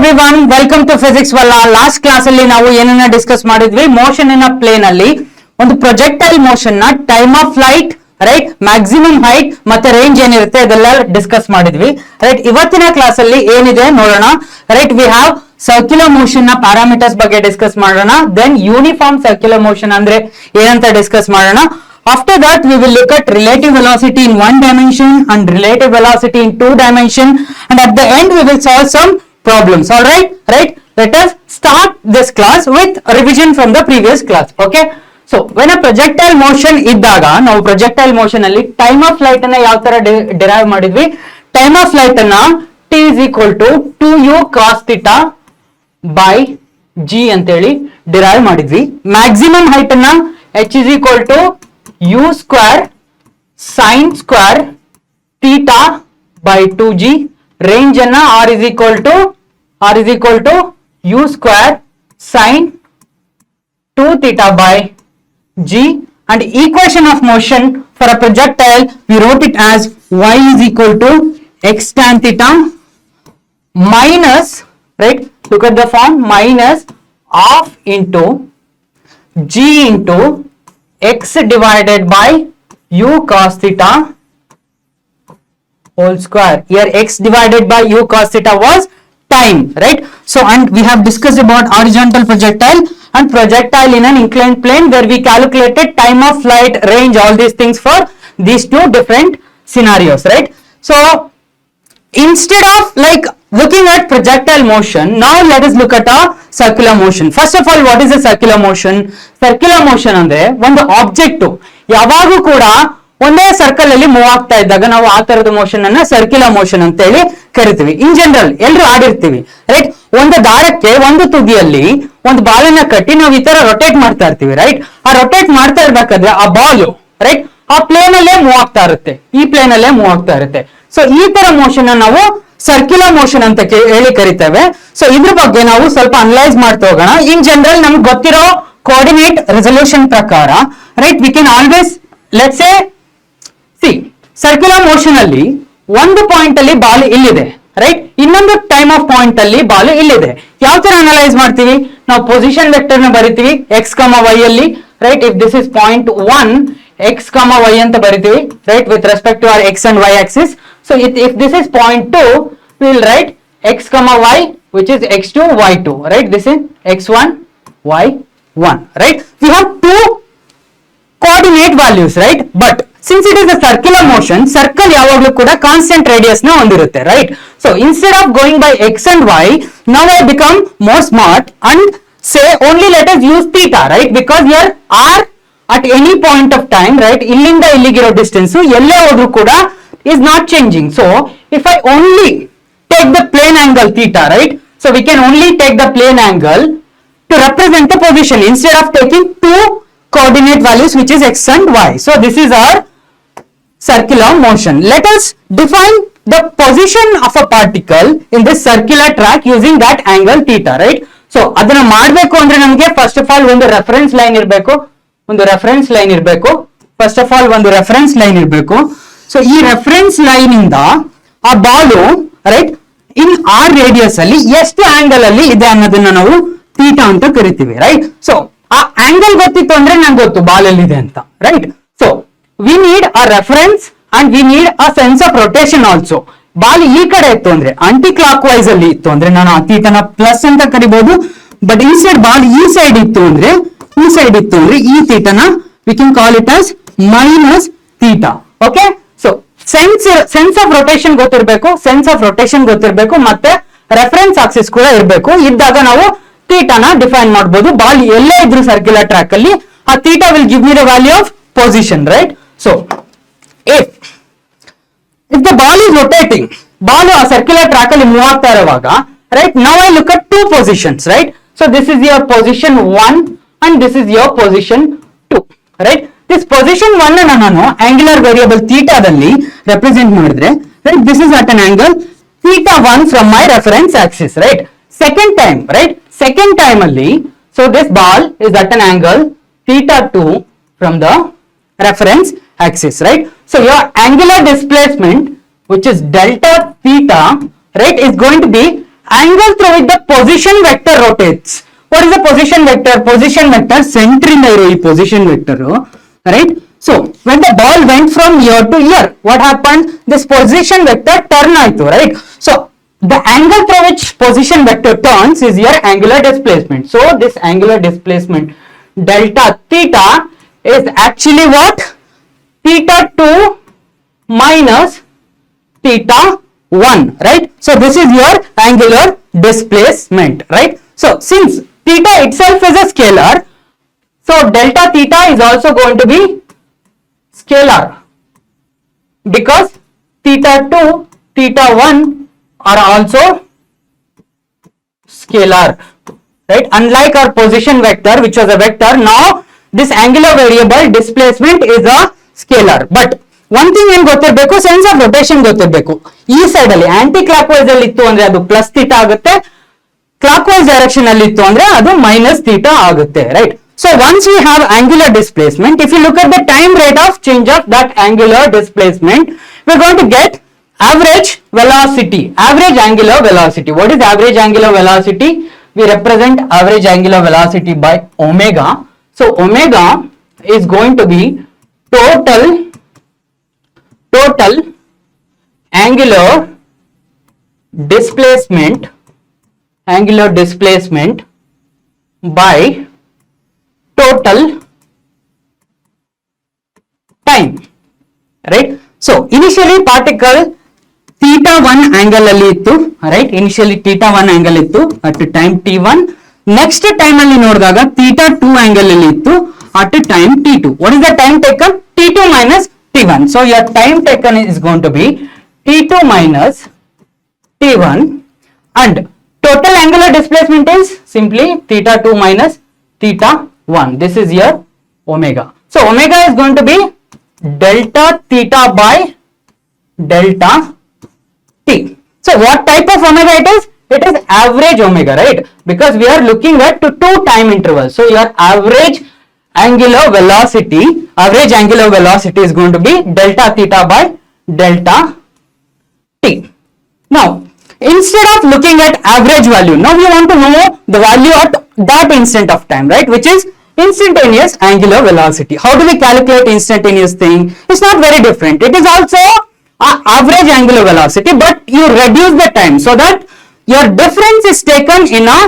everyone, welcome to Physics Walla. Last class ಅಲ್ಲಿ ನಾವು ಏನನ್ನ ಡಿಸ್ಕಸ್ ಮಾಡಿದ್ವಿ, ಮೋಷನ್ ಇನ್ ಪ್ಲೇನ್ ಅಲ್ಲಿ ಒಂದು ಪ್ರೊಜೆಕ್ಟೈಲ್ ಮೋಷನ್ ನ time of flight, right, maximum height ಮತ್ತೆ ರೇಂಜ್ ಏನಿರುತ್ತೆ ಅದೆಲ್ಲ ಡಿಸ್ಕಸ್ ಮಾಡಿದ್ವಿ. ರೈಟ್, ಇವತ್ತಿನ ಕ್ಲಾಸ್ ಅಲ್ಲಿ ಏನಿದೆ ನೋಡೋಣ. Right, we have circular motion ನ ಪ್ಯಾರಾಮೀಟರ್ಸ್ ಬಗ್ಗೆ ಡಿಸ್ಕಸ್ ಮಾಡೋಣ. ದೆನ್ ಯೂನಿಫಾರ್ಮ್ ಸರ್ಕ್ಯುಲರ್ ಮೋಷನ್ ಅಂದ್ರೆ ಏನಂತ ಡಿಸ್ಕಸ್ ಮಾಡೋಣ. After that, we will look at relative velocity in one dimension and relative velocity in two dimension, and at the end we will solve some problems. All right, right. Let us start this class with a revision from the previous class. Okay. So when a projectile motion iddaga, now projectile motion alli time of flight anna yav tara derive madidvi. Time of flight anna t is equal to 2u cos theta by g anteli derive madidvi. Maximum height anna h is equal to u square sin square theta by 2g. Range anna r is equal to u square sin 2 theta by g, and equation of motion for a projectile we wrote it as y is equal to x tan theta minus, right, look at the form, minus half into g into x divided by u cos theta whole square. Here x divided by u cos theta was time, right? So, and we have discussed about horizontal projectile and projectile in an inclined plane, where we calculated time of flight, range, all these things for these two different scenarios, right? So instead of like looking at projectile motion, now let us look at a circular motion. First of all, what is a circular motion? Circular motion ಅಂದ್ರೆ ಒಂದು object ಯಾವಾಗೂ ಕೂಡ ಒಂದೇ circle ಅಲ್ಲಿ move ಆಗ್ತಾ ಇದ್ದಾಗ ನಾವು ಆ ತರದ ಮೋಷನ್ ಅನ್ನ ಸರ್ಕ್ಯುಲರ್ ಮೋಷನ್ ಅಂತ ಹೇಳಿ ಕರಿತೀವಿ. ಇನ್ ಜನರಲ್ ಎಲ್ಲರೂ ಆಡಿರ್ತೀವಿ, ರೈಟ್. ಒಂದು ದಾರಕ್ಕೆ ಒಂದು ತುದಿಯಲ್ಲಿ ಒಂದು ಬಾಲನ್ನ ಕಟ್ಟಿ ನಾವು ಈ ತರ ರೊಟೇಟ್ ಮಾಡ್ತಾ ಇರ್ತೀವಿ, ರೈಟ್. ಆ ರೊಟೇಟ್ ಮಾಡ್ತಾ ಇರ್ಬೇಕಾದ್ರೆ ಆ ಬಾಲ್, ರೈಟ್, ಆ ಪ್ಲೇನ್ ಅಲ್ಲೇ ಮೂವ್ ಆಗ್ತಾ ಇರುತ್ತೆ, ಈ ಪ್ಲೇನ್ ಅಲ್ಲೇ ಮೂವ್ ಆಗ್ತಾ ಇರುತ್ತೆ. ಸೊ ಈ ತರ ಮೋಷನ್ ನಾವು ಸರ್ಕ್ಯುಲರ್ ಮೋಷನ್ ಅಂತ ಹೇಳಿ ಕರಿತೇವೆ. ಸೊ ಇದ್ರ ಬಗ್ಗೆ ನಾವು ಸ್ವಲ್ಪ ಅನಲೈಸ್ ಮಾಡ್ತಾ ಹೋಗೋಣ. ಇನ್ ಜನರಲ್ ನಮ್ಗೆ ಗೊತ್ತಿರೋ ಕೋಆರ್ಡಿನೇಟ್ ರೆಸಲ್ಯೂಷನ್ ಪ್ರಕಾರ, right, we can always let's say, circular motion ಅಲ್ಲಿ ಒಂದು ಪಾಯಿಂಟ್ ಅಲ್ಲಿ ಬಾಲ್ ಇಲ್ಲಿದೆ, ರೈಟ್, ಇನ್ನೊಂದು ಟೈಮ್ ಆಫ್ ಪಾಯಿಂಟ್ ಅಲ್ಲಿ ಬಾಲ್ ಇಲ್ಲಿದೆ. ಯಾವ ತರ ಅನಲೈಸ್ ಮಾಡ್ತೀವಿ ನಾವು? ಪೊಸಿಷನ್ ವೆಕ್ಟರ್ ನ ಬರಿತೀವಿ ಎಕ್ಸ್ ಕಮ ವೈ ಅಲ್ಲಿ, right. If this is point 1 x comma y ಅಂತ ಬರಿತೀವಿ, right, with respect to our x and y axis. So if this is point 2 we will write x comma y, which is x2 y2, right. This is x1 y1, right. We have two coordinate values, right, but since it is a circular motion, circle yavaglu kuda constant radius na hondirutte, right. So instead of going by x and y, now I become more smart and say only let us use theta, right, because here r at any point of time, right, illinda illigiro distance elle hodru kuda is not changing. So if I only take the plane angle theta, right, so we can only take the plane angle to represent the position instead of taking two coordinate values, which is x and y. So this is our circular motion. Let us define the position of a particle in this circular track using that angle theta, right. So ಅದನ್ನ ಮಾಡಬೇಕು ಅಂದ್ರೆ ನಮಗೆ first of all ಒಂದು reference line ಇರಬೇಕು, first of all ಒಂದು reference line ಇರಬೇಕು. So ಈ reference line ಇಂದ ಆ ಬಾಲು, ರೈಟ್, ಇನ್ ಆರ್ ರೇಡಿಯಸ್ ಅಲ್ಲಿ ಎಷ್ಟು ಆಂಗಲ್ ಅಲ್ಲಿ ಇದೆ ಅನ್ನೋದನ್ನ ನಾವು ಥೀಟಾ ಅಂತ ಕರಿತೀವಿ, ರೈಟ್. ಸೊ ಆ ಆಂಗಲ್ ಗೊತ್ತಿತ್ತು ಅಂದ್ರೆ ನಂಗೆ ಗೊತ್ತು ಬಾಲ್ ಅಲ್ಲಿ ಇದೆ ಅಂತ, right. So we need a reference and we need a sense of rotation also. Ball ಈ ಕಡೆ ಇತ್ತು ಅಂದ್ರೆ ಆಂಟಿ ಕ್ಲಾಕ್ ವೈಸ್ ಅಲ್ಲಿ ಇತ್ತು ಅಂದ್ರೆ ನಾನು ಆ ಥೀಟಾನ ಪ್ಲಸ್ ಅಂತ ಕರಿಬಹುದು. ಬಟ್ ಈ ಸೈಡ್ ಬಾಲ್ ಈ ಸೈಡ್ ಇತ್ತು ಅಂದ್ರೆ ಈ ಥೀಟಾನ we can call it as minus theta. Okay. So sense of rotation ಗೊತ್ತಿರಬೇಕು, ಮತ್ತೆ ರೆಫರೆನ್ಸ್ ಆಕ್ಸಿಸ್ ಕೂಡ ಇರಬೇಕು. ಇದ್ದಾಗ ನಾವು ಥೀಟಾನ ಡಿಫೈನ್ ಮಾಡಬಹುದು. ಬಾಲ್ ಎಲ್ಲೇ ಇದ್ರು ಸರ್ಕ್ಯುಲರ್ ಟ್ರ್ಯಾಕ್ ಅಲ್ಲಿ ಆ theta will give me the value of position, right. So if the ball is rotating, ball ಆ ಸರ್ಕ್ಯುಲರ್ ಟ್ರ್ಯಾಕ್ ಅಲ್ಲಿ ಮೂವ್ ಆಗ್ತಾ ಇರುವಾಗ, right, now I look at two positions, right. So this is your position 1 and this is your position 2, right. This position 1 ಅನ್ನು ನಾನು angular variable ಥೀಟಾದಲ್ಲಿ represent ಮಾಡಿದ್ರೆ, right, this is at an angle theta 1 from my reference axis, right. Second time ಅಲ್ಲಿ, so this ball is at an angle theta 2 from the reference axis, right. So your angular displacement, which is delta theta, right, is going to be angle through which the position vector rotates. What is the position vector? Position vector center in the position vector, right? So when the ball went from here to here, what happened? This position vector turn aitu, right? So the angle through which position vector turns is your angular displacement. So this angular displacement delta theta is actually what? Theta 2 minus theta 1, right? So this is your angular displacement, right? So since theta itself is a scalar, so delta theta is also going to be scalar, because theta 2, theta 1 are also scalar, right? Unlike our position vector, which was a vector, now this angular variable displacement is a scalar. But one thing ಏನು ಗೊತ್ತಿರಬೇಕು, sense of rotation ಗೊತ್ತಿರಬೇಕು. ಈ side ಅಲ್ಲಿ aunty clock wise ಅಲ್ಲಿ ಇತ್ತು ಅಂದ್ರೆ ಅದು plus theta ಆಗುತ್ತೆ, ಕ್ಲಾಕ್ ವೈಸ್ ಡೈರೆಕ್ಷನ್ ಅಲ್ಲಿ ಇತ್ತು ಅಂದ್ರೆ ಅದು ಮೈನಸ್ ಥೀಟಾ ಆಗುತ್ತೆ, right? So once we have angular displacement, if you look at the time rate of change of that angular displacement, we're going to get average velocity, average angular velocity. What is average angular velocity? We represent average angular velocity by omega. So omega is going to be total angular displacement by total time, right? So initially particle theta 1 angle ಅಲ್ಲಿ ಇತ್ತು, right? Initially theta 1 angle ಇತ್ತು at time t1. next time ಅಲ್ಲಿ ನೋಡಿದಾಗ theta 2 angle ಅಲ್ಲಿ ಇತ್ತು at time t2. what is the time taken? t2 minus t1. so your time taken is going to be t2 minus t1, and total angular displacement is simply theta 2 minus theta 1. this is your omega. So omega is going to be delta theta by delta t. So what type of omega it is? It is average omega, right? Because we are looking at two time intervals. So your average angular velocity is going to be delta theta by delta t. Now instead of looking at average value, now we want to know the value at that instant of time, right? Which is instantaneous angular velocity. How do we calculate instantaneous thing? It's not very different. It is also average angular velocity, but you reduce the time so that your difference is taken in a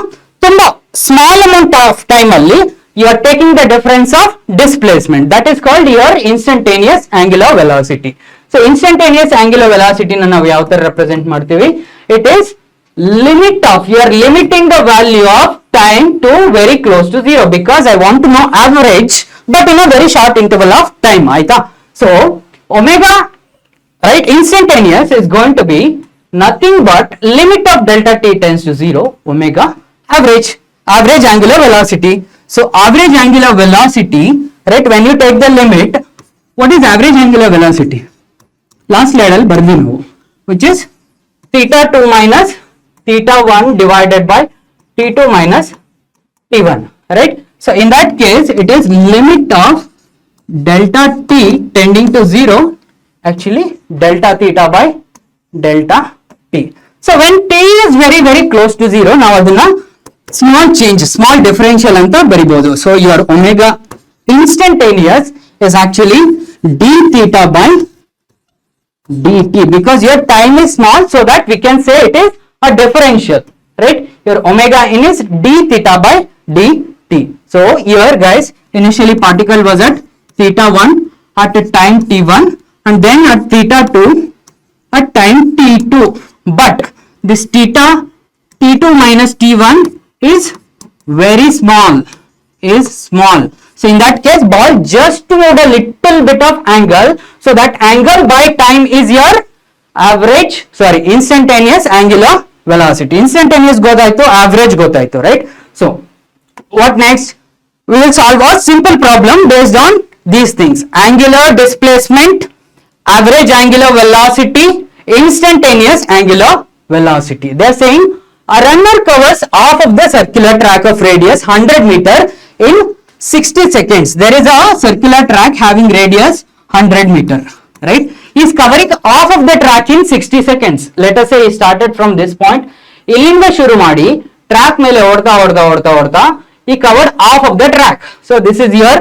small amount of time only. You are taking the difference of displacement. That is called your instantaneous angular velocity. So instantaneous angular velocity na ನಾವು ಯಾವ ತರ represent ಮಾಡ್ತೀವಿ? It is limit of, you are limiting the value of time to very close to 0, because I want to know average but in a very short interval of time, ಆಯ್ತಾ? So omega, right, instantaneous is going to be nothing but limit of delta t tends to 0, omega average angular velocity. So average angular velocity, right, when you take the limit, what is average angular velocity? Last slide ಅಲ್ಲಿ ಬರ್ದಿ ನಾವು, which is theta 2 minus theta 1 divided by t2 minus t1, right? So in that case it is limit of delta t tending to 0, actually delta theta by delta t. So when t is very very close to 0, ನಾವು ಅದನ್ನ small change, small differential ಅಂತ ಬರಿಬಹುದು. So your omega instantaneous is actually d theta by dt, because your time is small, so that we can say it is a differential, right? Your omega in is d theta by dt. So here guys, initially particle was at theta 1 at time t1, and then at theta 2 at time t2, but this theta t2 minus t1 is very small, so in that case ball just moved a little bit of angle, so that angle by time is your instantaneous angular velocity. Instantaneous gotaito, average gotaito, right? So what next? We will solve a simple problem based on these things: angular displacement, average angular velocity, instantaneous angular velocity. They are saying a runner covers half of the circular track of radius 100 meter in 60 seconds. There is a circular track having radius 100 meter, right? He is covering half of the track in 60 seconds. Let us say he started from this point, ಇಲ್ಲಿಂದ ಶುರು ಮಾಡಿ track ಮೇಲೆ ಓಡ್ತಾ he covered half of the track. So this is your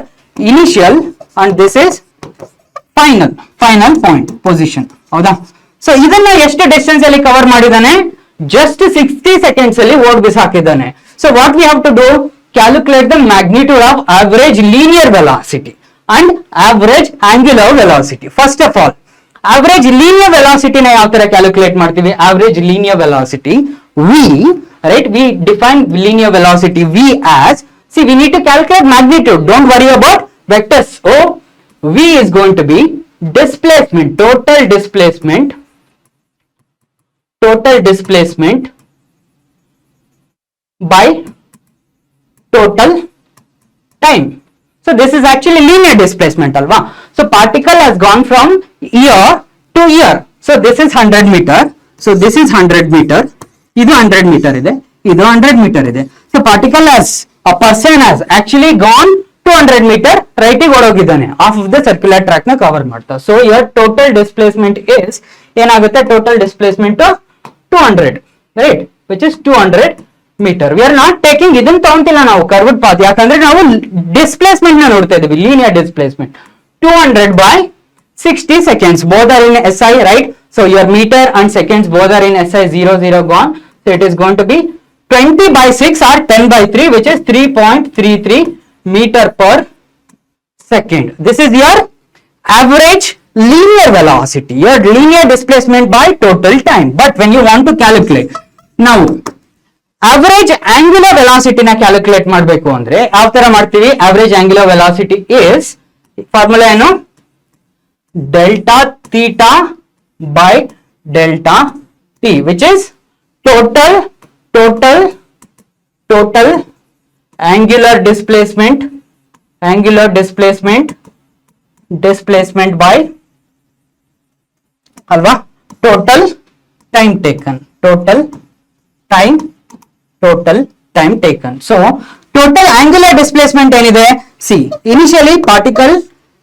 initial and this is final point position. ಹೌದಾ? So ಇದನ್ನ ಎಷ್ಟು distance ಅಲ್ಲಿ cover ಮಾಡಿದಾನೆ? ಜಸ್ಟ್ 60 seconds ಅಲ್ಲಿ ಓಡ್ ಬಿಸಾಕಿದ್ದಾನೆ. So what we have to do? Calculate the magnitude of average linear velocity and average angular velocity. First of all average linear velocity na yav tara calculate martivi? Average linear velocity v, right? We define linear velocity v as, see, we need to calculate magnitude, don't worry about vectors. So v is going to be displacement, total displacement by total time. So this is actually linear displacement alva. So particle has gone from here to here. So this is 100 meter. So this is 100 meter. Idu 100 meter ide. Idu 100 meter ide. So particle has, a person has actually gone 200 meter right ಗೆ ಓಡೋಗಿದ್ದಾನೆ. Half of the circular track ನ cover ಮಾಡ್ತಾ. So your total displacement is ಏನಾಗುತ್ತೆ? Total displacement 200, right? Which is 200 meter. We are not taking ಇದನ್ನ ತಗೊಂತಿಲ್ಲ ನಾವು curved path, ಯಾಕಂದ್ರೆ ನಾವು displacement ನ ನೋಡ್ತಾ ಇದೀವಿ. Linear displacement 200 by 60 seconds, both are in SI, right? So your meter and seconds both are in SI, 0 gone. So it is going to be 20 by 6 or 10 by 3, which is 3.33 meter per second. This is your average linear velocity, your linear displacement by total time. But when you want to calculate now average angular velocity na calculate ಮಾಡಬೇಕು ಅಂದ್ರೆ ಯಾವ ತರ ಮಾಡ್ತೀವಿ? average angular velocity is, formula ಏನು? delta theta by delta t, which is total angular displacement by alva total time taken. So total angular displacement ಏನಿದೆ? See, initially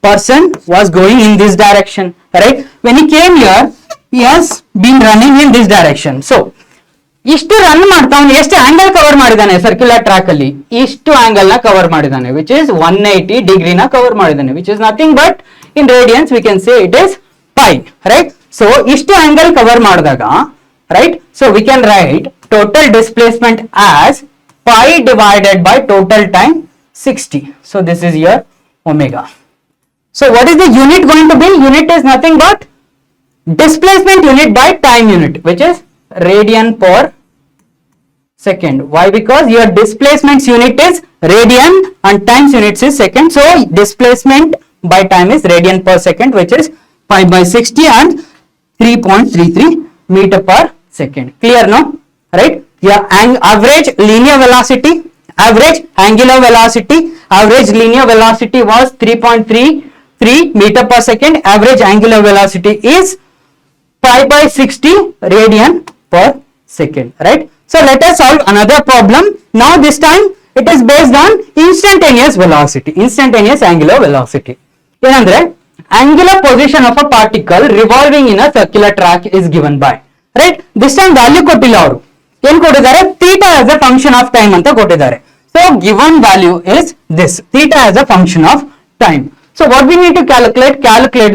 person was going in this direction, right? When he came here, he has been running in this direction. So ಇಷ್ಟು run ಮಾಡ್ತಾವನು ಎಷ್ಟು angle cover ಮಾಡಿದಾನೆ circular track ಅಲ್ಲಿ? ಇಷ್ಟು angle ನ cover ಮಾಡಿದಾನೆ, which is 180 degree ನ cover ಮಾಡಿದಾನೆ, which is nothing but in radians we can say it is pi, right? So ಇಷ್ಟು ಆಂಗಲ್ ಕವರ್ ಮಾಡಿದಾಗ, right? So we can write total displacement as pi divided by total time 60. So this is your omega. So what is the unit going to be? Unit is nothing but displacement unit by time unit, which is radian per second. Why? Because your displacement unit is radian and times units is second. So displacement by time is radian per second, which is pi by 60 and 3.33 meter per second. Clear, no? Right? Your average linear velocity, average angular velocity, average linear velocity was 3.33 meter per second. Average angular velocity is pi by 60 radian per second, right? So let us solve another problem. Now this time it is based on instantaneous velocity, instantaneous angular velocity. ಏನಂದ್ರೆ angular position of a particle revolving in a circular track is given by, right? This time value ಕೊಟ್ಟಿಲ್ಲ ಅವರು, ಏನ್ ಕೊಟ್ಟಿದ್ದಾರೆ? theta as a function of time ಅಂತ ಕೊಟ್ಟಿದ್ದಾರೆ. So given value is this, theta as a function of time. So what we need to calculate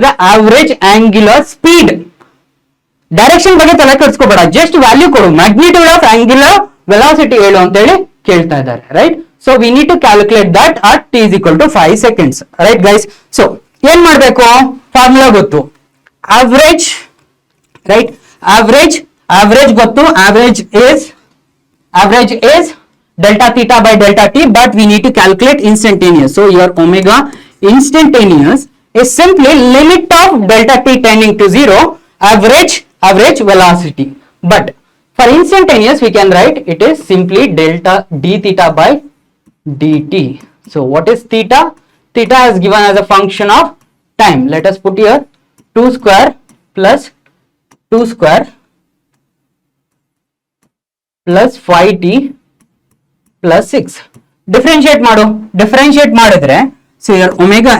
the average angular speed. Direction ಬಗ್ಗೆ ತಲೆ ಕೆಡಿಸ್ಕೋಬೇಡ, just value ಕೊಡು, magnitude of angular velocity ಹೇಳು ಅಂತ ಹೇಳಿ ಕೇಳ್ತಾ ಇದ್ದಾರೆ, right? So we need to calculate that at t is equal to 5 seconds, right guys? So ಏನ್ ಮಾಡ್ಬೇಕು? ಫಾರ್ಮುಲಾ ಗೊತ್ತು, average, right? average ಗೊತ್ತು, average is delta theta by delta t, but we need to calculate instantaneous. So your omega instantaneous is simply limit of delta t tending to 0, average velocity. But for instantaneous we can write it is simply delta d theta by dt. So what is theta? Theta is given as a function of time. Let us put here 2 square plus 5t plus 6. Differentiate ಮಾಡಿದ್ರೆ, so your omega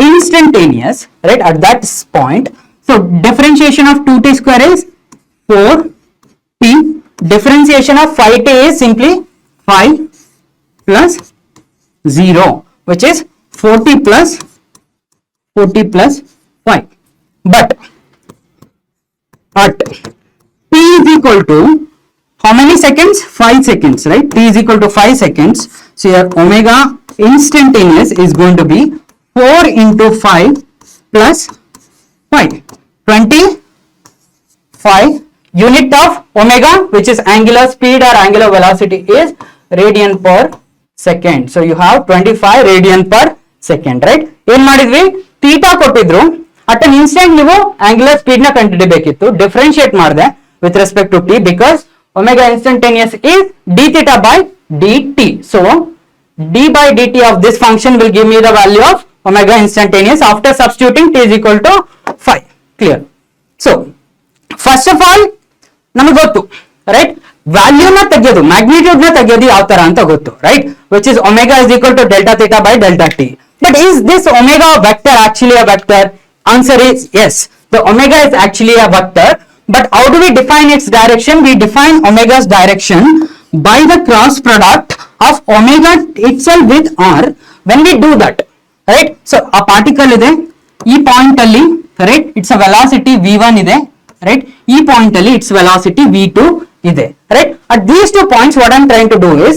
instantaneous, right, at that point. So differentiation of 2t square is 4t differentiation of phi t is simply phi plus 0, which is 40 plus phi. But at t is equal to how many seconds? 5 seconds, right? T is equal to 5 seconds. So your omega instantaneous is going to be 4 into 5 plus 5. 25 unit of omega, which is angular speed or angular velocity, is radian per second. So you have 25 radian per second, right? ಏನ್ ಮಾಡಿದ್ವಿ? Theta ಕೊಟ್ಟಿದ್ರು, at an instant ನೀವು angular speed ನ ಕಂಡುಹಿಡಿಯಬೇಕಿತ್ತು. Differentiate ಮಾಡಿದೆ with respect to t because omega instantaneous is d theta by dt. So d by dt of this function will give me the value of omega instantaneous after substituting t is equal to 5. Clear? So first of all ನಮಗೆ ಗೊತ್ತು, right, ವ್ಯಾಲ್ಯೂನ ತೆಗೆಯೋದು, magnitude ನ ತೆಗೆಯೋದು ಯಾವ ತರ ಅಂತ ಗೊತ್ತು, right, which is omega is equal to delta theta by delta t. But is this omega vector actually a vector? Answer is yes, the omega is actually a vector. But how do we define its direction? We define omega's direction by the cross product of omega itself with r. When we do that, right, so a particle ಇದೆ ಈ point ಅಲ್ಲಿ, right, it's a velocity v1 ಇದೆ, right, ಈ point ಅಲ್ಲಿ its velocity v2 ಇದೆ, right. At these 2 points what I'm trying to do is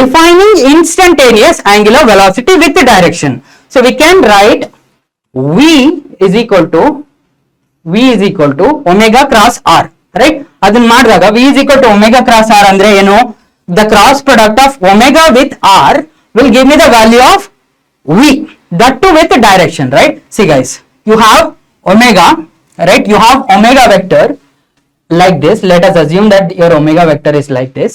defining instantaneous angular velocity with the direction. So we can write v is equal to omega cross r, right. ಅದನ್ನ ಮಾಡಿದಾಗ v is equal to omega cross r ಅಂದ್ರೆ ಏನು? The cross product of omega with r will give me the value of v, that too with the direction, right. See guys, you have omega, right, you have omega vector like this. Let us assume that your omega vector is like this.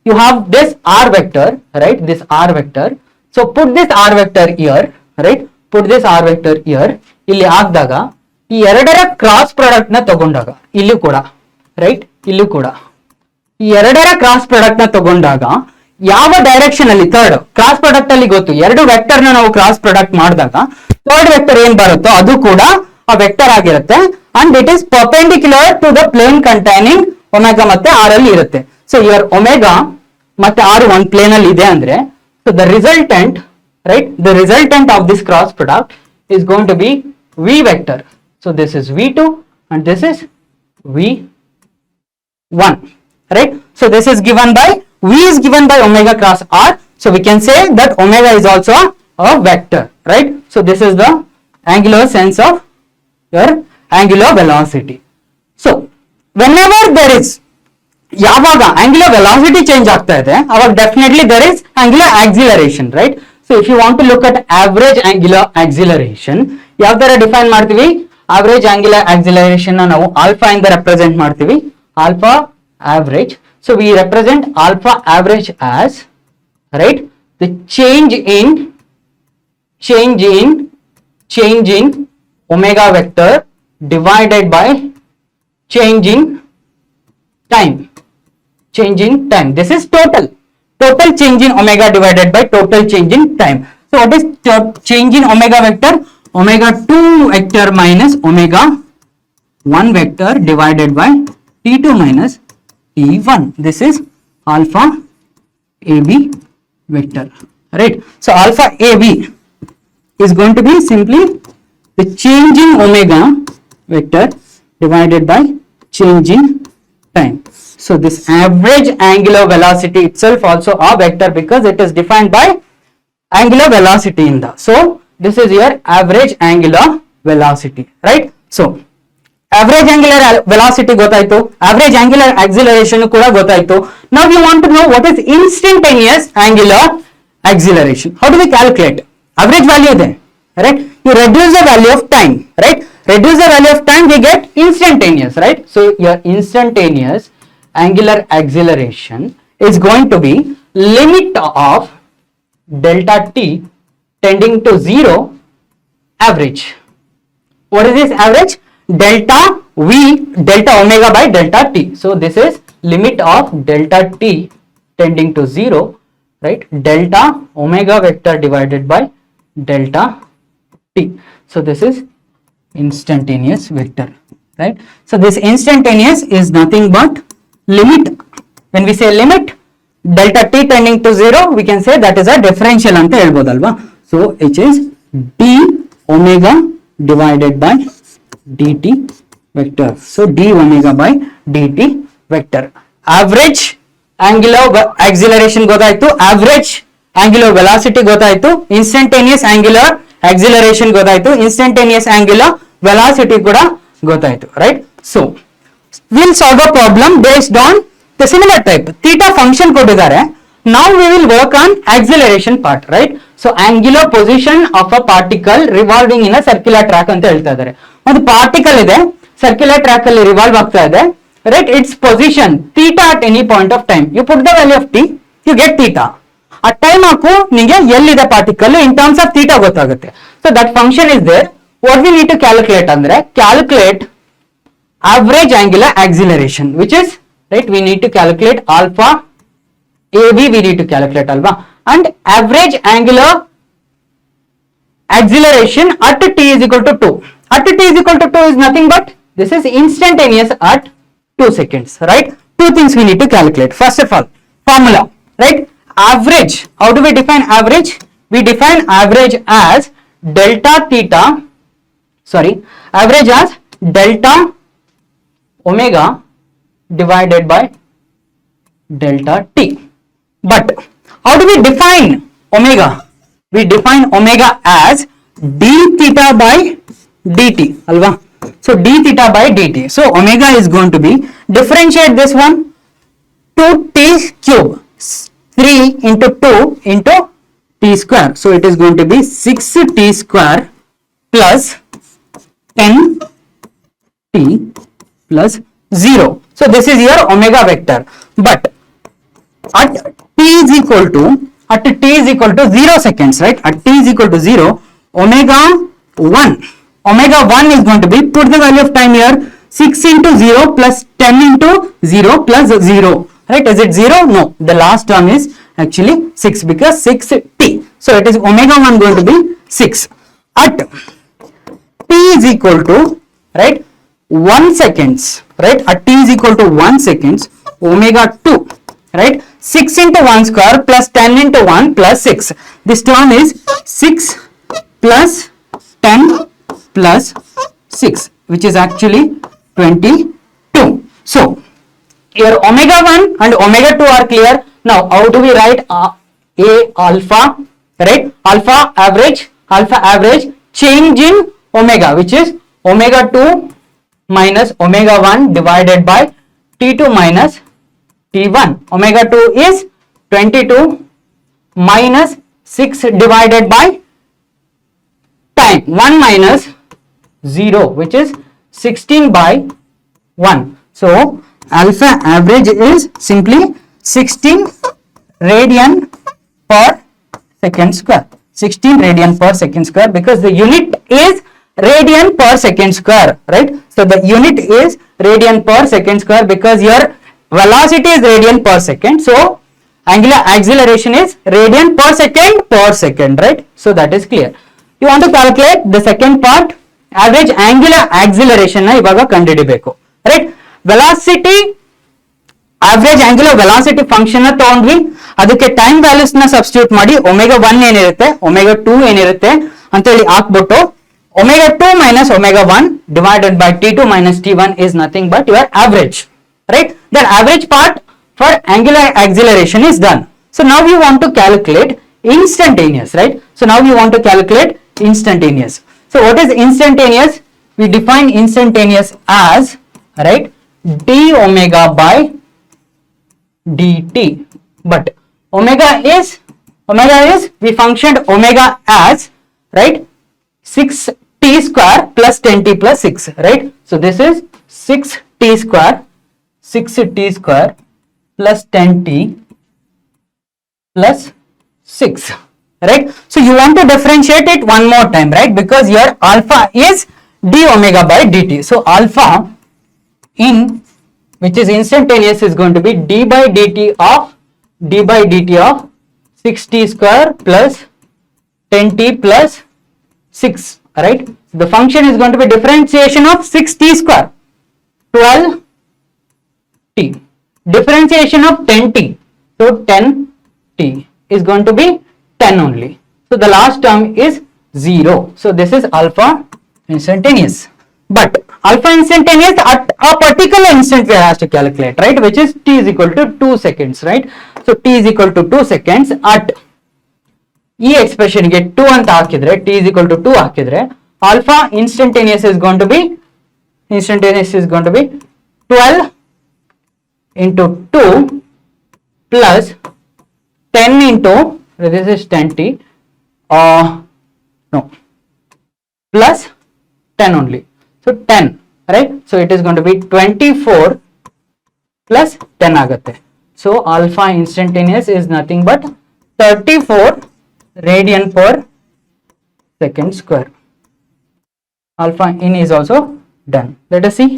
You have this r vector, right, this r vector. So put this r vector here, right, put this r vector here. ಇಲ್ಲಿ ಹಾಕಿದಾಗ ಈ ಎರಡರ cross product ನ ತಗೊಂಡಾಗ ಇಲ್ಲೂ ಕೂಡ, right, ಇಲ್ಲೂ ಕೂಡ ಈ ಎರಡರ ಕ್ರಾಸ್ ಪ್ರಾಡಕ್ಟ್ ನ ತಗೊಂಡಾಗ ಯಾವ ಡೈರೆಕ್ಷನ್ ಅಲ್ಲಿ, ಥರ್ಡ್ ಕ್ರಾಸ್ ಪ್ರಾಡಕ್ಟ್ ಅಲ್ಲಿ ಗೊತ್ತು, ಎರಡು ವೆಕ್ಟರ್ ನ ನಾವು ಕ್ರಾಸ್ ಪ್ರಾಡಕ್ಟ್ ಮಾಡಿದಾಗ ಥರ್ಡ್ ವೆಕ್ಟರ್ ಏನ್ ಬರುತ್ತೋ ಅದು ಕೂಡ ಆ ವೆಕ್ಟರ್ ಆಗಿರುತ್ತೆ. And it is perpendicular to the plane containing omega ಮತ್ತೆ ಆರ್ ಅಲ್ಲಿ ಇರುತ್ತೆ. ಸೊ ಯುವರ್ ಒಮೆಗಾ ಮತ್ತೆ ಆರ್ ಒಂದ್ ಪ್ಲೇನ್ ಅಲ್ಲಿ ಇದೆ ಅಂದ್ರೆ, so the resultant, right, the resultant of this cross product is going to be v vector. So this is v2 and this is v1, right. So this is given by, v is given by omega cross r. So we can say that omega is also a vector, right. So this is the angular sense of your angular velocity. So whenever there is, ಯಾವಾಗ angular velocity change ಆಗ್ತಾ ಇದೆ ಅವಾಗ definitely there is angular acceleration, right. So if you want to look at average angular acceleration, ಯಾವ ತರ define ಮಾಡ್ತೀವಿ? average angular acceleration ನ ನಾವು alpha ಇಂದ ರೆಪ್ರೆಸೆಂಟ್ ಮಾಡ್ತೀವಿ, alpha average. So we represent alpha average as, right, the change in omega vector divided by change in time. This is total change in omega divided by total change in time. So what is change in omega vector? Omega 2 vector minus omega 1 vector divided by t2 minus t1. This is alpha ab vector, right. So alpha ab is going to be simply the change in omega vector divided by change in time. So this average angular velocity itself also a vector because it is defined by angular velocity in the. So this is your average angular velocity, right. So average angular velocity ಗೊತ್ತಾಯ್ತು, average angular acceleration ಕೂಡ ಗೊತ್ತಾಯ್ತು. Now you want to know what is instantaneous angular acceleration. How do we calculate? Average value ಇದೆ, right. You reduce the value of time, right. Reduce the value of time, we get instantaneous, right. So your instantaneous angular acceleration is going to be limit of delta t tending to 0 average. What is this average? Delta v, delta omega by delta t. So this is limit of delta t tending to 0, right, delta omega vector divided by delta t. So this is instantaneous vector, right. So this instantaneous is nothing but limit when we say limit delta t tending to 0, we can say that is a differential anta helbodalva. So which is d omega divided by dt vector. So d omega by dt vector. Average angular acceleration ಗೊತ್ತಾಯ್ತು, average angular velocity ಗೊತ್ತಾಯ್ತು, instantaneous angular acceleration ಗೊತ್ತಾಯ್ತು, instantaneous angular velocity ಕೂಡ ಗೊತ್ತಾಯ್ತು, right? So we'll solve a problem based on the similar type. Theta function ಕೊಟ್ಟಿದ್ದಾರೆ. Now we will work on acceleration part, right? So angular position of a particle revolving in a circular track ಅಂತ ಹೇಳ್ತಾ ಇದ್ದಾರೆ. ಒಂದು particle ಇದೆ, circular track ಅಲ್ಲಿ revolve ಆಗ್ತಾ ಇದೆ, right? Its position theta at any point of time. You put the value of t, you get theta. ಆ time ಹಾಕು, ನಿಮಗೆ ಎಲ್ಲಿದೆ particle in terms of theta ಗೊತ್ತಾಗುತ್ತೆ. So that function is there. What we need to calculate ಅಂದ್ರೆ calculate average angular acceleration, which is, right, we need to calculate alpha AB, we need to calculate alpha, and average angular acceleration at t is equal to 2. At t is equal to 2 is nothing but this is instantaneous at 2 seconds, right? Two things we need to calculate. First of all, formula, right? Average, how do we define average? We define average as delta theta, average as delta omega divided by delta t. But how do we define omega? We define omega as d theta by dt, alva? So d theta by dt. So omega is going to be, differentiate this one, 2t cube, 3 into 2 into t square. So it is going to be 6t square plus 10t plus 0. So this is your omega vector. But at t is equal to 0 seconds, right? At t is equal to 0, omega 1 is going to be, put the value of time here, 6 into 0 plus 10 into 0 plus 0, right? Is it 0? No, the last term is actually 6 because 6t. So it is omega 1 going to be 6. At t is equal to, right, 1 seconds, right? At t is equal to 1 seconds, omega 2, right? 6 into 1 square plus 10 into 1 plus 6. This term is 6 plus 10 plus 6, which is actually 22. So your omega 1 and omega 2 are clear. Now how do we write a alpha, right? Alpha average change in omega, which is omega 2 minus omega 1 divided by t2 minus t1. Omega 2 is 22 minus 6 divided by time, 1 minus 0, which is 16 by 1. So alpha average is simply 16 radian per second square. 16 radian per second square, because the unit is radian per second square, right? So the unit is radian per second square because your velocity is radian per second. So angular acceleration is radian per second, right? So that is clear. You want to calculate the second part, average angular acceleration na ivaga ಕಂಡುಹಿಡಿಯಬೇಕು, right? Velocity, average angular velocity function ನ ತಗೊಂಡ್ವಿ, ಅದಕ್ಕೆ time values ನ substitute ಮಾಡಿ omega 1 ಏನಿರುತ್ತೆ, omega 2 ಏನಿರುತ್ತೆ ಅಂತ ಹೇಳಿ ಹಾಕ್ಬಿಟ್ಟು omega 2 minus omega 1 divided by t2 minus t1 is nothing but your average, right? The average part for angular acceleration is done. So now you want to calculate instantaneous, right? So now you want to calculate instantaneous. So what is instantaneous? We define instantaneous as, right, d omega by dt. But omega is we functioned omega as, right, 6t square plus 10t plus 6, right? So this is 6t square plus 10t plus 6, right? So you want to differentiate it one more time, right? Because your alpha is d omega by dt. So alpha in which is instantaneous is going to be d by dt of 6t square plus 10t plus 6, right? The function is going to be differentiation of 6t square, 12t, differentiation of 10t, so 10t is going to be 10 only, so the last term is 0, so this is alpha instantaneous. But alpha instantaneous at a particular instant we have to calculate, right, which is t is equal to 2 seconds, right? So t is equal to 2 seconds at ಈ expression ಗೆ 2 ಅಂತ ಹಾಕಿದ್ರೆ t is equal to 2 ಹಾಕಿದ್ರೆ alpha instantaneous is going to be 12 into 2 plus 10 into this is 10t no plus 10 only, so 10, right? So it is going to be 24 plus 10 ಆಗುತ್ತೆ. So alpha instantaneous is nothing but 34 radian per second square. Alpha in is also done. Let us see.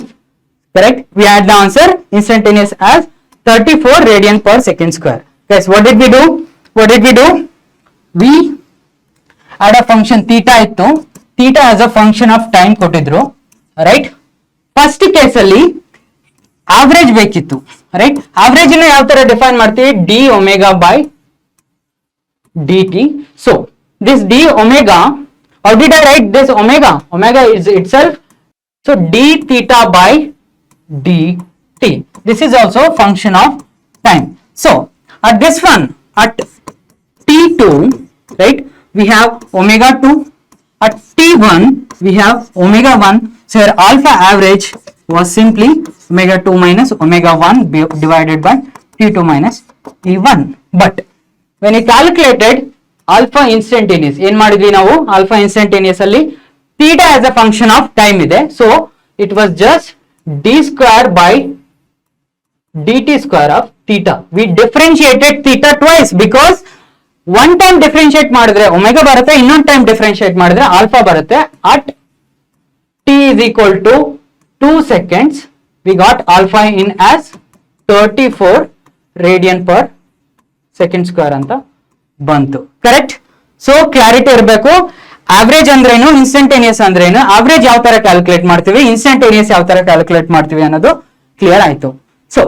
Correct? We add the answer instantaneous as 34 radian per second square. Guys, what did we do? We add a function theta ittu. Theta as a function of time ಕೊಟ್ಟಿದ್ರು, right? First case ಅಲ್ಲಿ average ಬೇಕಿತ್ತು, right? Average ಅನ್ನು ಯಾವ ತರ define ಮಾಡ್ತೀವಿ? D omega by dt. So this d omega, how did I write this omega? Omega is itself, so d theta by dt. This is also a function of time. So at this one, at t2, right, we have omega 2. At t1 we have omega 1. So your alpha average was simply omega 2 minus omega 1 divided by t2 minus t1. But when you calculated alpha instantaneous, ಏನ್ ಮಾಡಿದ್ವಿ ನಾವು? alpha instantaneous ಅಲ್ಲಿ theta as a function of time ಇದೆ, so it was just d square by dt square of theta. We differentiated theta twice because one time differentiate ಮಾಡಿದ್ರೆ omega ಬರುತ್ತೆ, ಇನ್ನೊಂದು time differentiate ಮಾಡಿದ್ರೆ alpha ಬರುತ್ತೆ. At t is equal to 2 seconds we got alpha in as 34 radian per second square ಅಂತ ಬಂತು. Correct? So clarity ಇರಬೇಕು. Average ಅಂದ್ರೇನು, instantaneous ಅಂದ್ರೇನು, ಆವರೇಜ್ ಯಾವ ತರ ಕ್ಯಾಲ್ಕುಲೇಟ್ ಮಾಡ್ತೀವಿ, ಇನ್ಸ್ಟಂಟೇನಿಯಸ್ ಯಾವ ತರ ಕ್ಯಾಲ್ಕುಲೇಟ್ ಮಾಡ್ತೀವಿ ಅನ್ನೋದು ಕ್ಲಿಯರ್ ಆಯ್ತು. ಸೊ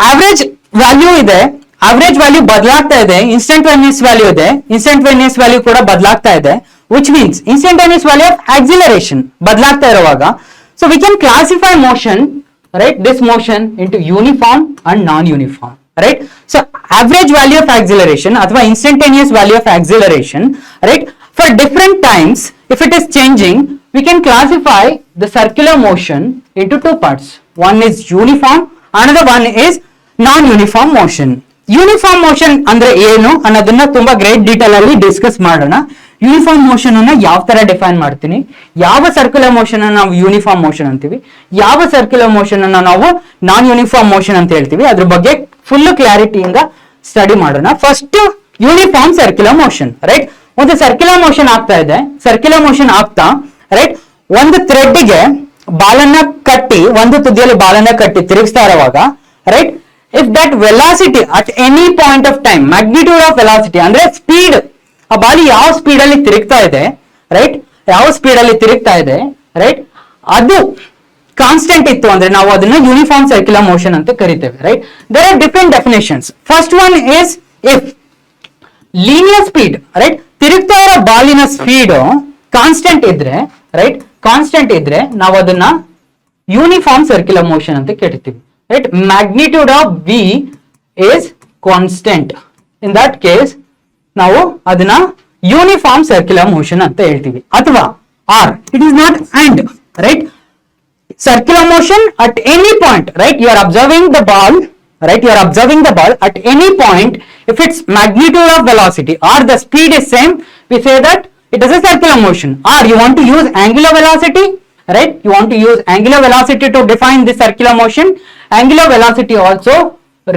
ಆವರೇಜ್ ವ್ಯಾಲ್ಯೂ ಇದೆ, ಆವರೇಜ್ ವ್ಯಾಲ್ಯೂ ಬದಲಾಗ್ತಾ ಇದೆ, ಇನ್ಸ್ಟಂಟೇನಿಯಸ್ ವ್ಯಾಲ್ಯೂ ಇದೆ, ಇನ್ಸ್ಟಂಟೇನಿಯಸ್ ವ್ಯಾಲ್ಯೂ ಕೂಡ ಬದಲಾಗ್ತಾ ಇದೆ, which means instantaneous value of acceleration ಬದಲಾಗ್ತಾ ಇರುವಾಗ, so we can classify motion, right, this motion into uniform and non-uniform, right? So average value of acceleration ಅಥವಾ instantaneous value of acceleration, right, for different times if it is changing we can classify the circular motion into two parts. One is uniform, another one is non-uniform motion. Uniform motion ಅಂದ್ರೆ ಏನು ಅನ್ನೋದನ್ನ ತುಂಬಾ great detail ಅಲ್ಲಿ discuss ಮಾಡೋಣ. Uniform motion ಅನ್ನ ಯಾವ ತರ define ಮಾಡ್ತೀನಿ, ಯಾವ ಸರ್ಕ್ಯುಲರ್ ಮೋಷನ್ ಅನ್ನ ನಾವು ಯೂನಿಫಾರ್ಮ್ ಮೋಷನ್ ಅಂತೀವಿ, ಯಾವ ಸರ್ಕ್ಯುಲರ್ ಮೋಷನ್ ಅನ್ನ ನಾವು ನಾನ್ ಯೂನಿಫಾರ್ಮ್ ಮೋಷನ್ ಅಂತ ಹೇಳ್ತೀವಿ, ಅದ್ರ ಬಗ್ಗೆ ಫುಲ್ ಕ್ಲಾರಿಟಿಯಿಂದ ಸ್ಟಡಿ ಮಾಡೋಣ. First uniform circular motion, right? ಒಂದು ಸರ್ಕ್ಯುಲರ್ ಮೋಷನ್ ಆಗ್ತಾ ಇದೆ, ಸರ್ಕ್ಯುಲರ್ ಮೋಷನ್ ಆಗ್ತಾ, ರೈಟ್, ಒಂದು ಥ್ರೆಡ್ಗೆ ಬಾಲನ್ನ ಕಟ್ಟಿ, ಒಂದು ತುದಿಯಲ್ಲಿ ಬಾಲನ್ನ ಕಟ್ಟಿ ತಿರುಗಿಸ್ತಾ ಇರುವಾಗ, right, if that velocity at any point of time, magnitude of velocity ಅಂದ್ರೆ ಸ್ಪೀಡ್, ಆ ಬಾಲಿ ಯಾವ ಸ್ಪೀಡ್ ಅಲ್ಲಿ ತಿರುಗ್ತಾ ಇದೆ, ರೈಟ್, ಯಾವ ಸ್ಪೀಡ್ ಅಲ್ಲಿ ತಿರುಗ್ತಾ ಇದೆ, ರೈಟ್, ಅದು ಕಾನ್ಸ್ಟೆಂಟ್ ಇತ್ತು ಅಂದ್ರೆ ನಾವು ಅದನ್ನ ಯೂನಿಫಾರ್ಮ್ ಸರ್ಕ್ಯುಲರ್ ಮೋಷನ್ ಅಂತ ಕರಿತೇವೆ, right? There are different definitions. First one is if linear speed, right, ತಿರುಗ್ತಾ ಇರೋ ಬಾಲಿನ ಸ್ಪೀಡ್ ಕಾನ್ಸ್ಟೆಂಟ್ ಇದ್ರೆ, ರೈಟ್, ಕಾನ್ಸ್ಟೆಂಟ್ ಇದ್ರೆ ನಾವು ಅದನ್ನ ಯೂನಿಫಾರ್ಮ್ ಸರ್ಕ್ಯುಲರ್ ಮೋಷನ್ ಅಂತ ಕರಿತೀವಿ, right? Magnitude of v is constant. In that case ನಾವು ಅದನ್ನ ಯೂನಿಫಾರ್ಮ್ ಸರ್ಕ್ಯುಲರ್ ಮೋಷನ್ ಅಂತ ಹೇಳ್ತೀವಿ. ಅಥವಾ r, it is not and, right? Circular motion at any point, right? You are observing the ball, right? You are observing the ball at any point. If its magnitude of velocity or the speed is same, we say that it is a circular motion. Or you want to use angular velocity, right? You want to use angular velocity to define the circular motion. Angular velocity also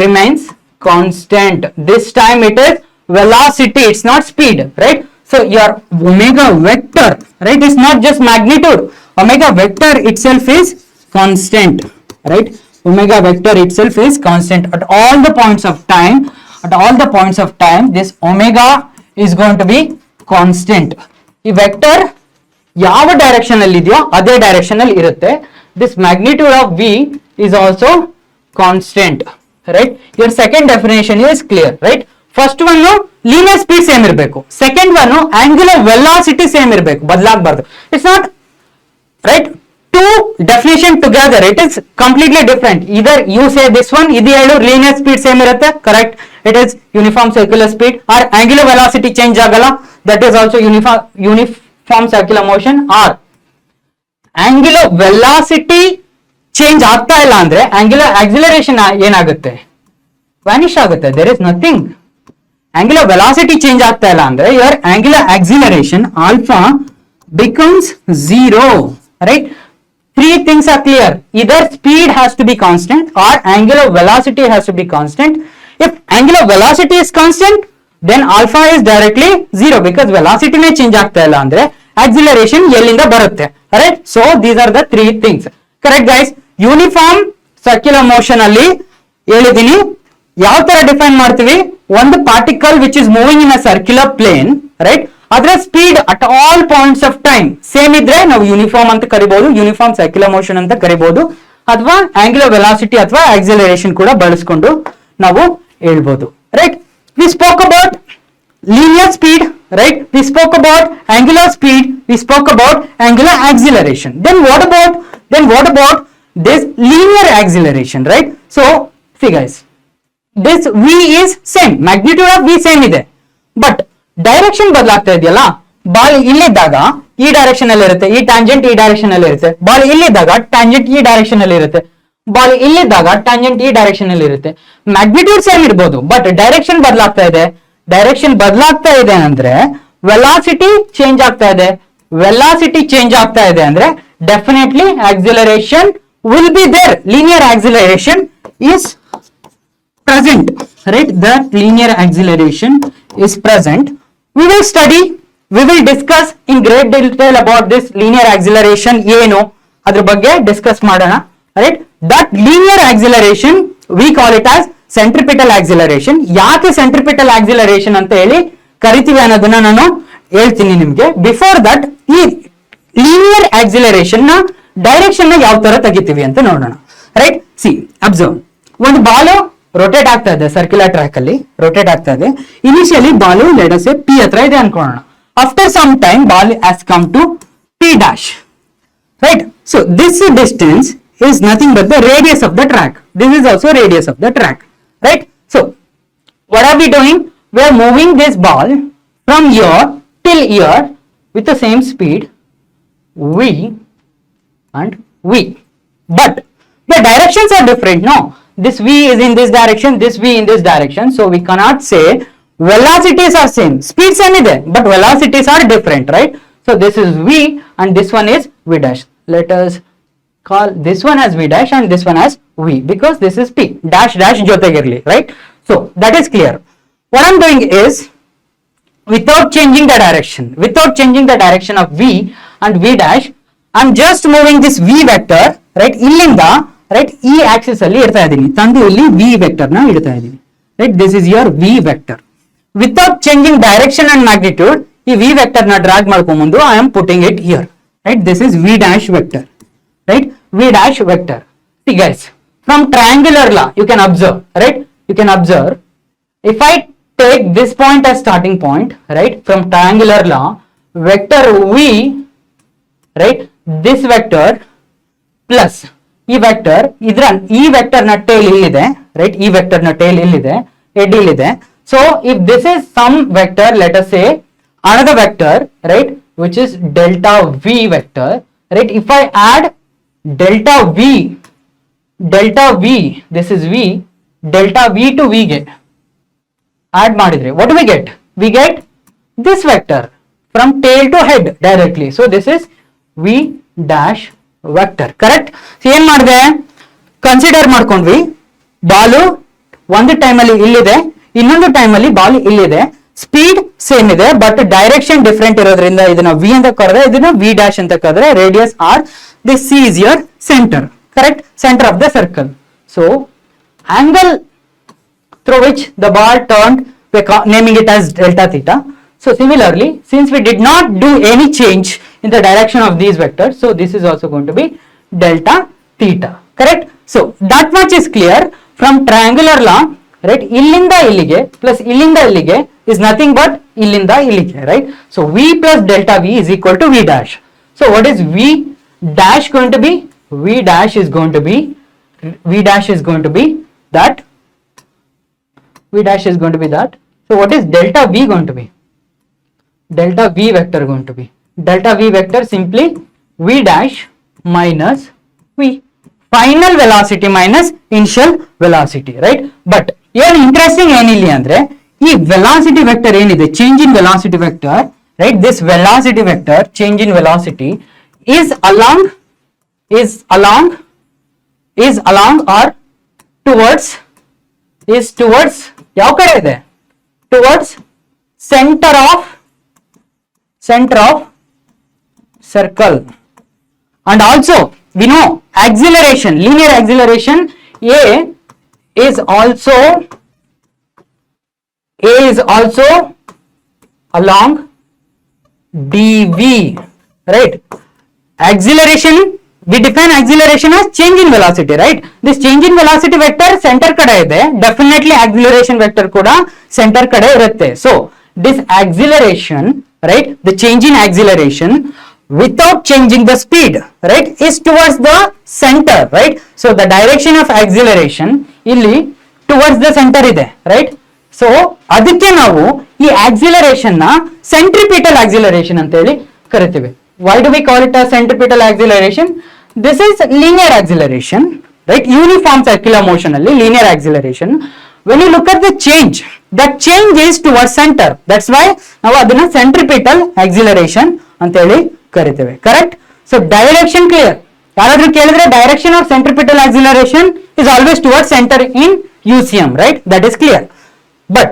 remains constant. This time it is velocity, it's not speed, right? So your omega vector, right, is not just magnitude. Omega vector itself is constant, right? Omega vector itself is constant at all the points of time. At all the points of time, this omega is going to be constant. ಈ vector ಯಾವ direction ಅಲ್ಲಿ ಇದೆಯೋ ಅದೇ direction ಅಲ್ಲಿ ಇರುತ್ತೆ. This magnitude of v is also constant, right? Your second definition is clear, right? First one linear speed same ಇರಬೇಕು, second one angular velocity same ಇರಬೇಕು, ಬದಲಾಗಬಾರದು. It's not right, two definition together, it is completely different. Either you say this one, ಇದು ಹೇಳು linear speed same ಇರುತ್ತೆ, correct, it is uniform circular speed, or angular velocity change ಆಗಲ್ಲ, that is also uniform circular motion, or angular velocity change ಆಗ್ತಾ ಇಲ್ಲ ಅಂದ್ರೆ angular acceleration ಏನಾಗುತ್ತೆ, vanish ಆಗುತ್ತೆ, there is nothing. Angular velocity change ಆಗ್ತಾ ಇಲ್ಲ ಅಂದ್ರೆ your angular acceleration alpha becomes 0, right? Three things are clear, either speed has to be constant or angular velocity has to be constant. If angular velocity is constant, then alpha is directly 0 because velocity ನೇ change ಆಗ್ತಾ ಇಲ್ಲ ಅಂದ್ರೆ acceleration ಎಲ್ಲಿಂದ ಬರುತ್ತೆ, right? So these are the three things, correct guys? Uniform circular motion ಅಲ್ಲಿ ಹೇಳಿದೀನಿ, ಯಾವ ತರ ಡಿಫೈನ್ ಮಾಡ್ತೀವಿ, ಒಂದು particle which is moving in a circular plane, right, ಅದರ speed at all points of time same ಇದ್ರೆ ನಾವು ಯೂನಿಫಾರ್ಮ್ ಅಂತ ಕರಿಬಹುದು, ಯೂನಿಫಾರ್ಮ್ ಸರ್ಕ್ಯುಲರ್ ಮೋಷನ್ ಅಂತ ಕರಿಬಹುದು, ಅಥವಾ ಆಂಗ್ಯುಲರ್ ವೆಲಾಸಿಟಿ ಅಥವಾ ಆಕ್ಸಿಲರೇಷನ್ ಕೂಡ ಬಳಸ್ಕೊಂಡು ನಾವು ಹೇಳ್ಬೋದು, right? We spoke about linear speed, right? We spoke about angular speed, we spoke about angular acceleration. Then what about this linear acceleration, right? So see guys, this v is same, magnitude of v same ಇದೆ, but direction ಬದಲಾಗ್ತಾ ಇದೆಯಲ್ಲ, ball ಇಲ್ಲಿದ್ದಾಗ ಈ direction ಅಲ್ಲಿ ಇರುತ್ತೆ, ಈ tangent ಈ direction ಅಲ್ಲಿ ಇರುತ್ತೆ, ಬಾಲ್ ಇಲ್ಲಿದ್ದಾಗ ಟ್ಯಾಂಜೆಂಟ್ ಈ ಡೈರೆಕ್ಷನ್ ಅಲ್ಲಿ ಇರುತ್ತೆ, ಬಾಲ್ ಇಲ್ಲಿದ್ದಾಗ ಟ್ಯಾಂಜೆಂಟ್ ಈ ಡೈರೆಕ್ಷನ್ ಅಲ್ಲಿ ಇರುತ್ತೆ. ಮ್ಯಾಗ್ನಿಟ್ಯೂಡ್ ಸೇಮ್ ಇರ್ಬೋದು, ಬಟ್ ಡೈರೆಕ್ಷನ್ ಬದಲಾಗ್ತಾ ಇದೆ. ಡೈರೆಕ್ಷನ್ ಬದಲಾಗ್ತಾ ಇದೆ ಅಂದ್ರೆ ವೆಲಾಸಿಟಿ ಚೇಂಜ್ ಆಗ್ತಾ ಇದೆ. ವೆಲಾಸಿಟಿ ಚೇಂಜ್ ಆಗ್ತಾ ಇದೆ ಅಂದ್ರೆ definitely acceleration will be there. Linear acceleration is present, right? That linear acceleration is present. We will study, we will discuss in great detail about this linear acceleration ಏನು ಅದ್ರ ಬಗ್ಗೆ discuss ಮಾಡೋಣ, right? That linear acceleration we call it as centripetal acceleration. ಯಾಕೆ centripetal acceleration ಅಂತ ಹೇಳಿ ಕರಿತೀವಿ ಅನ್ನೋದನ್ನ ನಾನು ಹೇಳ್ತೀನಿ ನಿಮ್ಗೆ. ಬಿಫೋರ್ ದಟ್ ಈ linear acceleration ನ ಡೈರೆಕ್ಷನ್ ನ ಯಾವ ತರ ತೆಗಿತೀವಿ ಅಂತ ನೋಡೋಣ, ರೈಟ್? ಸಿ ಅಬ್ಸರ್ವ್, ಒಂದು ಬಾಲು ರೊಟೇಟ್ ಆಗ್ತಾ ಇದೆ, ಸರ್ಕ್ಯುಲರ್ ಟ್ರ್ಯಾಕ್ ಅಲ್ಲಿ ರೊಟೇಟ್ ಆಗ್ತಾ ಇದೆ. Initially ball let us say P ಹತ್ರ ಇದೆ ಅನ್ಕೊಳ್ಳೋಣ. After some time ball has come to P dash, right? So this distance is nothing but the radius of the track. This is also radius of the track, right? So what are we doing? We are moving this ball from here till here with the same speed v and v, but the directions are different. No, this v is in this direction, this v in this direction, so we cannot say velocities are same. Speed same ide, but velocities are different, right? So this is v and this one is v dash. Let us call this one as v dash and this one as v, because this is p dash dash jotagirli, right? So that is clear. What I'm doing is, without changing the direction of v and v dash, I'm just moving this v vector, right? Illinda, right, e axis ಅಲ್ಲಿ ಇಡ್ತಾ ಇದೀನಿ, ತಂದು ಇಲ್ಲಿ v vector ನ ಇಡ್ತಾ ಇದೀನಿ, right? This is your v vector. Without changing direction and magnitude, ಈ v vector ನ ಡ್ರಾಗ್ ಮಾಡ್ಕೊಂಡ್ ಬಂದು I am putting it here, right? This is v dash vector, right? V dash vector. See guys, from triangular law you can observe, right? You can observe, if I take this point as starting point, right, from triangular law, vector v, right, this vector plus ಈ vector, ಇದ್ರ ಈ vector ನ tail ಇಲ್ಲಿದೆ, right? ಈ vector ನ tail ಇಲ್ಲಿದೆ, head ಇಲ್ಲಿದೆ. So if this is some vector, let us say another vector, right, which is delta v vector, right? If I add delta v, this is v, delta v to v ಗೆ add ಮಾಡಿದ್ರೆ what do we get? We get this vector from tail to head directly. So this is v dash vector, correct? So ಏನ್ ಮಾಡಿದೆ, consider ಮಾಡ್ಕೊಂಡ್ವಿ, ಬಾಲು ಒಂದು time ಅಲ್ಲಿ ಇಲ್ಲಿದೆ, ಇನ್ನೊಂದು time ಅಲ್ಲಿ ಬಾಲ್ ಇಲ್ಲಿದೆ, ಸ್ಪೀಡ್ ಸೇಮ್ ಇದೆ, ಬಟ್ ಡೈರೆಕ್ಷನ್ ಡಿಫರೆಂಟ್ ಇರೋದ್ರಿಂದ ಇದನ್ನ ವಿ ಅಂತ ಕರೆದ್ರೆ, ಇದನ್ನ ವಿ ಡ್ಯಾಶ್ ಅಂತ ಕರೆದ್ರೆ, radius r, this c is your centre, correct? Centre of the circle. So angle through which the ball turned, we're naming it as delta theta. So similarly, since we did not do any change in the direction of these vectors, so this is also going to be delta theta, correct? So that much is clear from triangular law, right. ಇಲ್ಲಿಂದ ಇಲ್ಲಿಗೆ plus ಇಲ್ಲಿಂದ ಇಲ್ಲಿಗೆ is nothing but ಇಲ್ಲಿಂದ ಇಲ್ಲಿಗೆ, right? So v plus delta v is equal to v dash. So what is v dash going to be? V dash is going to be that. V dash is going to be that. So what is delta v going to be? Delta v vector going to be, delta v vector simply v dash minus v, final velocity minus initial velocity, right? But here interesting ಏನಿಲ್ಲ ಅಂದ್ರೆ ಈ velocity vector ಏನಿದೆ, change in velocity vector, right, this velocity vector change in velocity is along or towards ಯಾವ ಕಡೆ ಇದೆ, towards center of circle. And also we know acceleration, linear acceleration a is also along dv, right? Acceleration, we define acceleration as change in velocity, right? This change in velocity vector center kade ide, definitely acceleration vector kuda center kade irutte. So this acceleration, right, the change in acceleration without changing the speed, right, is towards the center, right? So the direction of acceleration illi towards the center ide, right? So ಅದಕ್ಕೆ ನಾವು ಈ acceleration ನ centripetal acceleration ಅಂತ ಹೇಳಿ ಕರಿತೀವಿ. Why do we call it as centripetal acceleration? This is linear acceleration, right? Uniform circular motion ಅಲ್ಲಿ linear acceleration. When you look at the change, that change is towards center. That's why ನಾವು ಅದನ್ನ centripetal acceleration ಅಂತ ಹೇಳಿ ಕರಿತೀವಿ. Correct? So direction clear. ಯಾರಾದ್ರೂ ಕೇಳಿದ್ರೆ direction of centripetal acceleration is always towards center in UCM, right? That is clear. But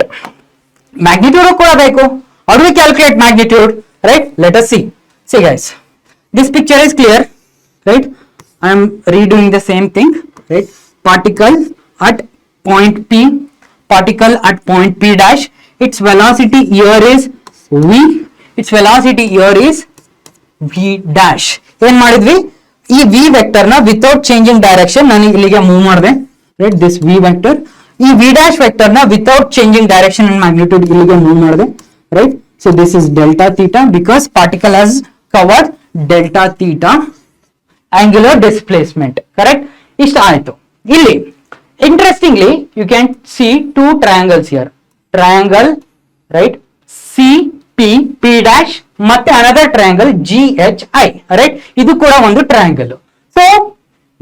magnitude ಕೂಡ ಬೇಕು. How do we calculate magnitude, right? Let us see. See guys, this picture is clear, right? I am redoing the same thing, right? Particle at point P, particle at point P dash, its velocity here is v, its velocity here is v dash. ಏನ್ ಮಾಡಿದ್ವಿ, ಈ v vector ನ without changing direction ನಾನು ಇಲ್ಲಿಗೆ move ಮಾಡಿದೆ, right? This v vector, ಈ v dash vector ನ without changing direction and magnitude ಇಲ್ಲಿಗೆ ಮೂವ್ ಮಾಡಿದೆ, right? So this is delta theta because particle has covered delta theta angular displacement, correct? ಇಷ್ಟ ಆಯ್ತು. ಇಲ್ಲಿ interestingly you can see two triangles here, triangle, right, CP P dash ಮತ್ತೆ another triangle GHI, right? ಇದು ಕೂಡ ಒಂದು triangle. So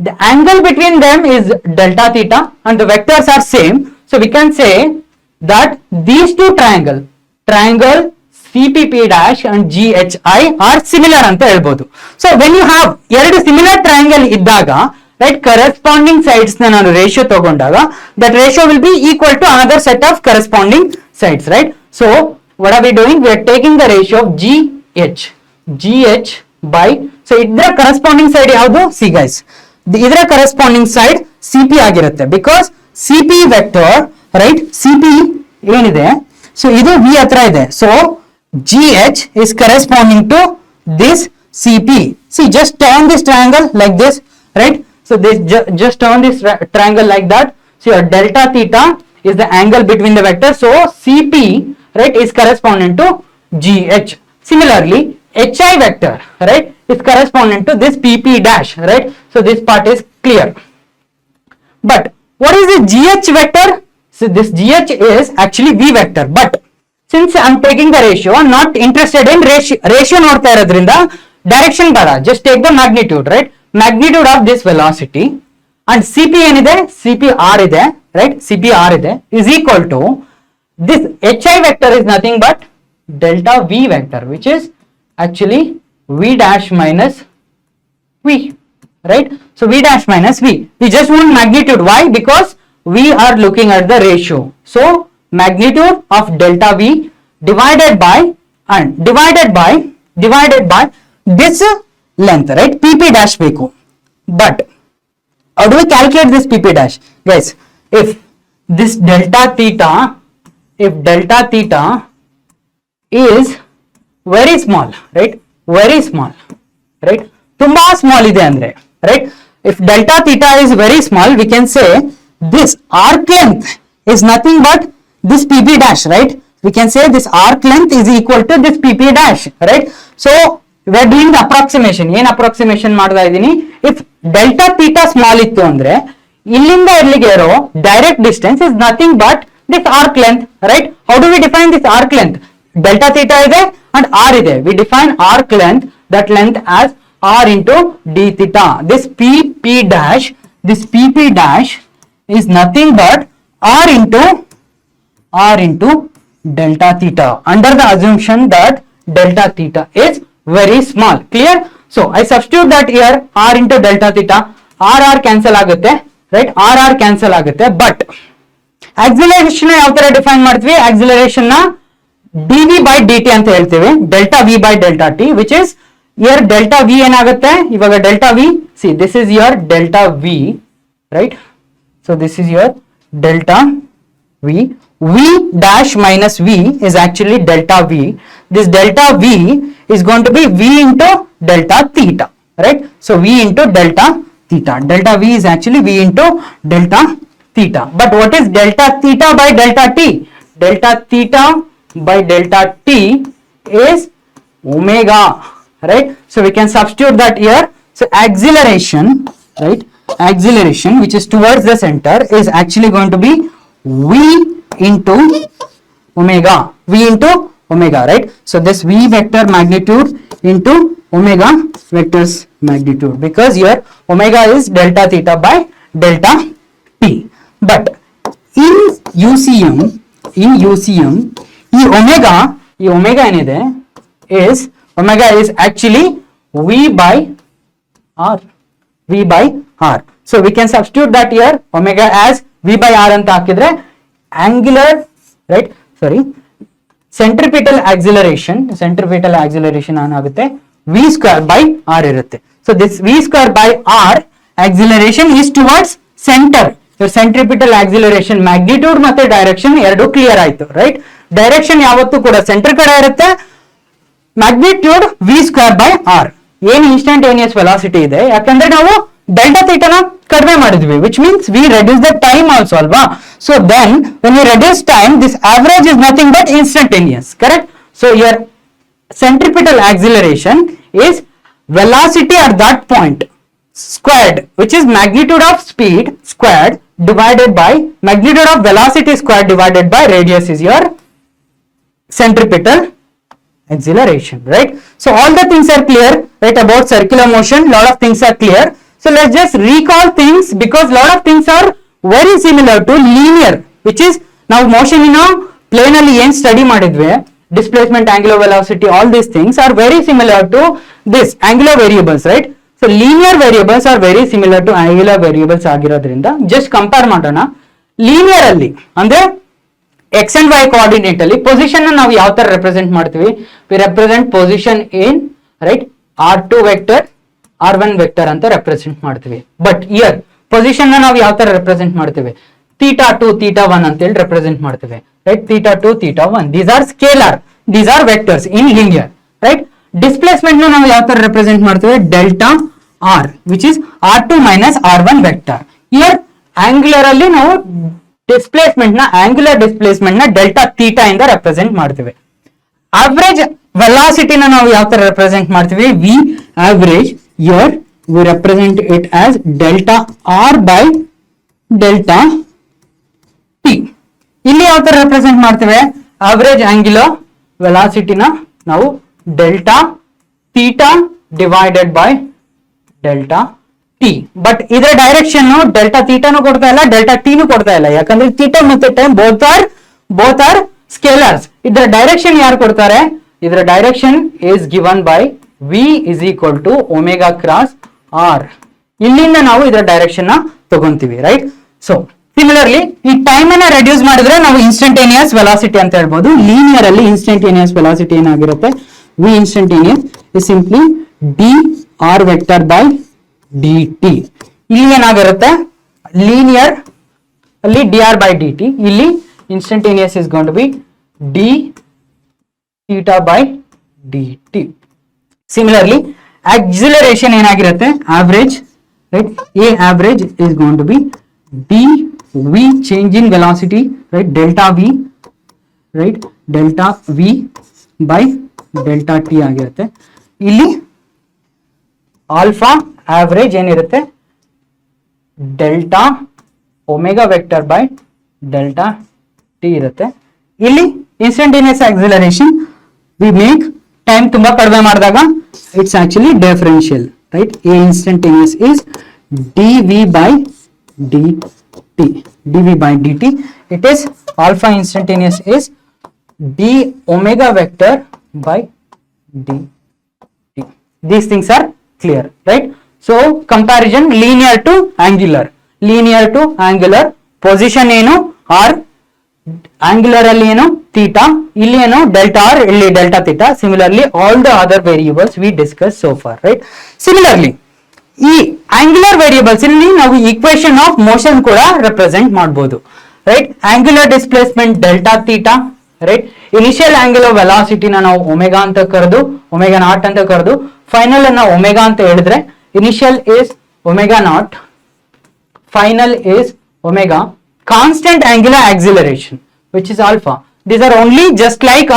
the angle between them is delta theta and the vectors are same, so we can say that these two triangle CPP dash and GHI are similar ಅಂತ ಹೇಳ್ಬೋದು. So when you have ಎರಡು similar triangle ಇದ್ದಾಗ, right, corresponding sides ನ ನಾನು ratio ತಗೊಂಡಾಗ that ratio will be equal to another set of corresponding sides, right? So what are we doing? We are taking the ratio of GH by, so ಇದರ corresponding side ಯಾವುದು? See guys, ಇದರ corresponding side CP ಆಗಿರುತ್ತೆ because CP vector, right, CP ಏನಿದೆ, so ಇದು V ಹತ್ರ ಇದೆ, so GH is corresponding to this CP. See, just turn this triangle like this, right? So this just turn this triangle like that. So your delta theta is the angle between the vectors. So CP, right, is corresponding to GH. Similarly, HI vector, right, is corresponding to this PP dash, right? So this part is clear. But what is the GH vector? So this GH is actually V vector, but since I am taking the ratio, I am not interested in ratio ನೋಡ್ತಾ ಇರೋದ್ರಿಂದ direction ಬೇಡ, just take the magnitude, right? Magnitude of this velocity and CP ಏನಿದೆ, CPR ಇದೆ, right? CPR ಇದೆ is equal to this HI vector is nothing but delta V vector, which is actually V dash minus V, right? So V dash minus V. We just want magnitude. Why? Because we are looking at the ratio. So magnitude of delta V divided by this length, right? PP dash ಬೇಕು. But how do we calculate this PP dash? Guys, if this delta theta is very small, right? Very small, right? ತುಂಬಾ small ಇದೆ ಅಂದ್ರೆ, right? if delta theta is very small, we can say this arc length is nothing but this pp dash, right? We can say this arc length is equal to this pp dash, right? So we are doing the approximation. ಏನ್ approximation ಮಾಡ್ತಾ ಇದೀನಿ? If delta theta small ಇತ್ತು ಅಂದ್ರೆ ಇಲ್ಲಿಂದ ಇಲ್ಲಿಗೆ ಇರೋ direct distance is nothing but this arc length, right? How do we define this arc length? Delta theta ಇದೆ and r ಇದೆ. We define arc length, that length as r into d theta. This pp dash is nothing but r into delta theta, under the assumption that delta theta is very small. Clear? So I substitute that here, r into delta theta, r cancel ಆಗುತ್ತೆ, right? r cancel ಆಗುತ್ತೆ. But acceleration ಯಾವ ತರ define ಮಾಡ್ತೀವಿ? acceleration ನ dv by dt ಅಂತ ಹೇಳ್ತೀವಿ, delta v by delta t, which is here delta v ಏನಾಗುತ್ತೆ? ಇವಾಗ delta v, see this is your delta v, right? So this is your delta v. V dash minus v is actually delta v. This delta v is going to be v into delta theta, right? So v into delta theta. Delta v is actually v into delta theta. But what is delta theta by delta t? Delta theta by delta t is omega, right? So we can substitute that here. So acceleration, right? Acceleration which is towards the center is actually going to be v into omega, right? So this v vector magnitude into omega vectors magnitude, because here omega is delta theta by delta t. But in UCM ಈ omega ಏನಿದೆ is omega is actually v by r. So we can substitute that here, omega as v by r ಅಂತ ಹಾಕಿದ್ರೆ angular, right? Sorry, centripetal acceleration ಏನಾಗುತ್ತೆ? v square by r ಇರುತ್ತೆ. So this v square by r acceleration is towards center. Your centripetal acceleration magnitude ಮತ್ತೆ direction ಎರಡು clear ಆಯ್ತು, right? Direction ಯಾವತ್ತೂ ಕೂಡ centre ಕಡೆ ಇರುತ್ತೆ, magnitude v square by r. ಏನು ಇನ್ಸ್ಟಂಟೇನಿಯಸ್ ವೆಲಾಸಿಟಿ ಇದೆ, ಯಾಕಂದ್ರೆ ನಾವು ಡೆಲ್ಟಾ ಥೀಟಾನ ಕಡಿಮೆ ಮಾಡಿದ್ವಿ, which means we reduce the time also ಅಲ್ವಾ? So then when we reduce time, this average is nothing but instantaneous, correct? So your centripetal acceleration is velocity at that point squared, which is magnitude of speed squared divided by magnitude of velocity squared divided by radius is your centripetal acceleration, right? So all the things are clear, right? About circular motion, lot of things are clear. So let's just recall things, because lot of things are very similar to linear, which is now motion in a plane ಅಲ್ಲಿ ಏನ್ study ಮಾಡಿದ್ವಿ, displacement, angular velocity, all these things are very similar to this angular variables, right? So linear variables are very similar to angular variables ಆಗಿರೋದ್ರಿಂದ just compare ಮಾಡೋಣ. linear ಅಲ್ಲಿ ಅಂದ್ರೆ x and y coordinate ಅಲ್ಲಿ position ನ ನಾವು ಯಾವ ತರ represent ಮಾಡ್ತೀವಿ? we represent position in, right, r2 vector r1 vector ಅಂತ ರೆಪ್ರೆಸೆಂಟ್ ಮಾಡ್ತೀವಿ. ಬಟ್ ಇಯರ್ ಪೊಸಿಷನ್ ನ ನಾವು ಯಾವ ತರ ರೆಪ್ರೆಸೆಂಟ್ ಮಾಡ್ತೀವಿ? theta 2 theta 1 ಅಂತ ಹೇಳಿ ರೆಪ್ರೆಸೆಂಟ್ ಮಾಡ್ತೀವಿ, right? theta 2 theta 1, these are scalar, these are vectors in linear, right? Displacement ನ ನಾವು ಯಾವ ತರ ರೆಪ್ರೆಸೆಂಟ್ ಮಾಡ್ತೀವಿ? Delta r, which is r2 minus r1 vector. Here angular ಅಲ್ಲಿ ನಾವು ಆಂಗ್ಯುಲರ್ ಡಿಸ್ಪ್ಲೇಸ್ಮೆಂಟ್ ನ ಡೆಲ್ಟಾ ಥೀಟಾ ಇಂದ ರೆಪ್ರೆಸೆಂಟ್ ಮಾಡ್ತೀವಿ. ಆವರೇಜ್ ವೆಲಾಸಿಟಿನ ನಾವು ಯಾವ ತರ ರೆಪ್ರೆಸೆಂಟ್ ಮಾಡ್ತೀವಿ? V average, here we represent it as delta r by delta t. ಇಲ್ಲಿ ಯಾವ ತರ ರೆಪ್ರೆಸೆಂಟ್ ಮಾಡ್ತೇವೆ? ಆವರೇಜ್ ಆಂಗ್ಯುಲರ್ ವೆಲಾಸಿಟಿನ ನಾವು delta theta divided by delta t. But ಇದರ ಡೈರೆಕ್ಷನ್ ಡೆಲ್ಟಾ ಥೀಟಾನು ಕೊಡ್ತಾ ಇಲ್ಲ, ಡೆಲ್ಟಾ ಟಿನು ಕೊಡ್ತಾ ಇಲ್ಲ, ಯಾಕಂದ್ರೆ ಥೀಟಾ ಮತ್ತೆ ಟೈಮ್ ಬೋತ್ ಆರ್ ಸ್ಕೇಲರ್ಸ್. ಇದರ ಡೈರೆಕ್ಷನ್ ಯಾರು ಕೊಡ್ತಾರೆ? ಇದರ direction is given by v is equal to omega cross r. ಇಲ್ಲಿಂದ ನಾವು ಇದರ ಡೈರೆಕ್ಷನ್ ನ ತಗೊಂತೀವಿ, ರೈಟ್? ಸೊ ಸಿಮಿಲರ್ಲಿ ಈ ಟೈಮ್ ಅನ್ನ ರೆಡ್ಯೂಸ್ ಮಾಡಿದ್ರೆ ನಾವು ಇನ್ಸ್ಟಂಟೇನಿಯಸ್ ವೆಲಾಸಿಟಿ ಅಂತ ಹೇಳ್ಬೋದು. ಲೀನಿಯರ್ ಅಲ್ಲಿ ಇನ್ಸ್ಟಂಟೇನಿಯಸ್ ವೆಲಾಸಿಟಿ ಏನಾಗಿರುತ್ತೆ? v instantaneous is simply dr vector by dt. ಇಲ್ಲಿ ಏನಾಗಿರುತ್ತೆ? ಲೀನಿಯರ್ ಅಲ್ಲಿ dr by dt, ಇಲ್ಲಿ instantaneous is going to be d theta by dt. Similarly, acceleration ಏನಾಗಿರುತ್ತೆ? Average right? A average is going to be dv change in velocity, right? Delta v, right? Delta v by delta t ಆಗಿರುತ್ತೆ. ಇಲ್ಲಿ alpha average ಏನಿರುತ್ತೆ delta omega vector by delta T ಇರುತ್ತೆ. ಇಲ್ಲಿ instantaneous acceleration we make time ತುಂಬಾ ಕಡಿಮೆ ಮಾಡಿದಾಗ it's actually differential, right? A instantaneous is dv by dt, dv by dt. It is alpha instantaneous is d omega vector by dt. These things are clear, right? So comparison linear to angular, linear to angular position ಏನು r, angular ಅಲ್ಲಿ ಏನು theta, ಇಲ್ಲಿ ಏನು delta r, ಇಲ್ಲಿ delta theta. Similarly all the other variables we discussed so far, right? Similarly ಈ angular variables ಇಲ್ಲಿ ನಾವು equation of motion ಕೂಡ ರೆಪ್ರೆಸೆಂಟ್ ಮಾಡಬಹುದು, right? Angular displacement delta theta, right? Initial angular ವೆಲಾಸಿಟಿನ ನಾವು ಒಮೆಗಾ ಅಂತ ಕರೆದು, ಒಮೆಗಾ ನಾಟ್ ಅಂತ ಕರೆದು, ಫೈನಲ್ ಅನ್ನ ಒಮೆಗಾ ಅಂತ ಹೇಳಿದ್ರೆ initial is omega not, final is omega. Constant angular acceleration which is alpha. These are only just like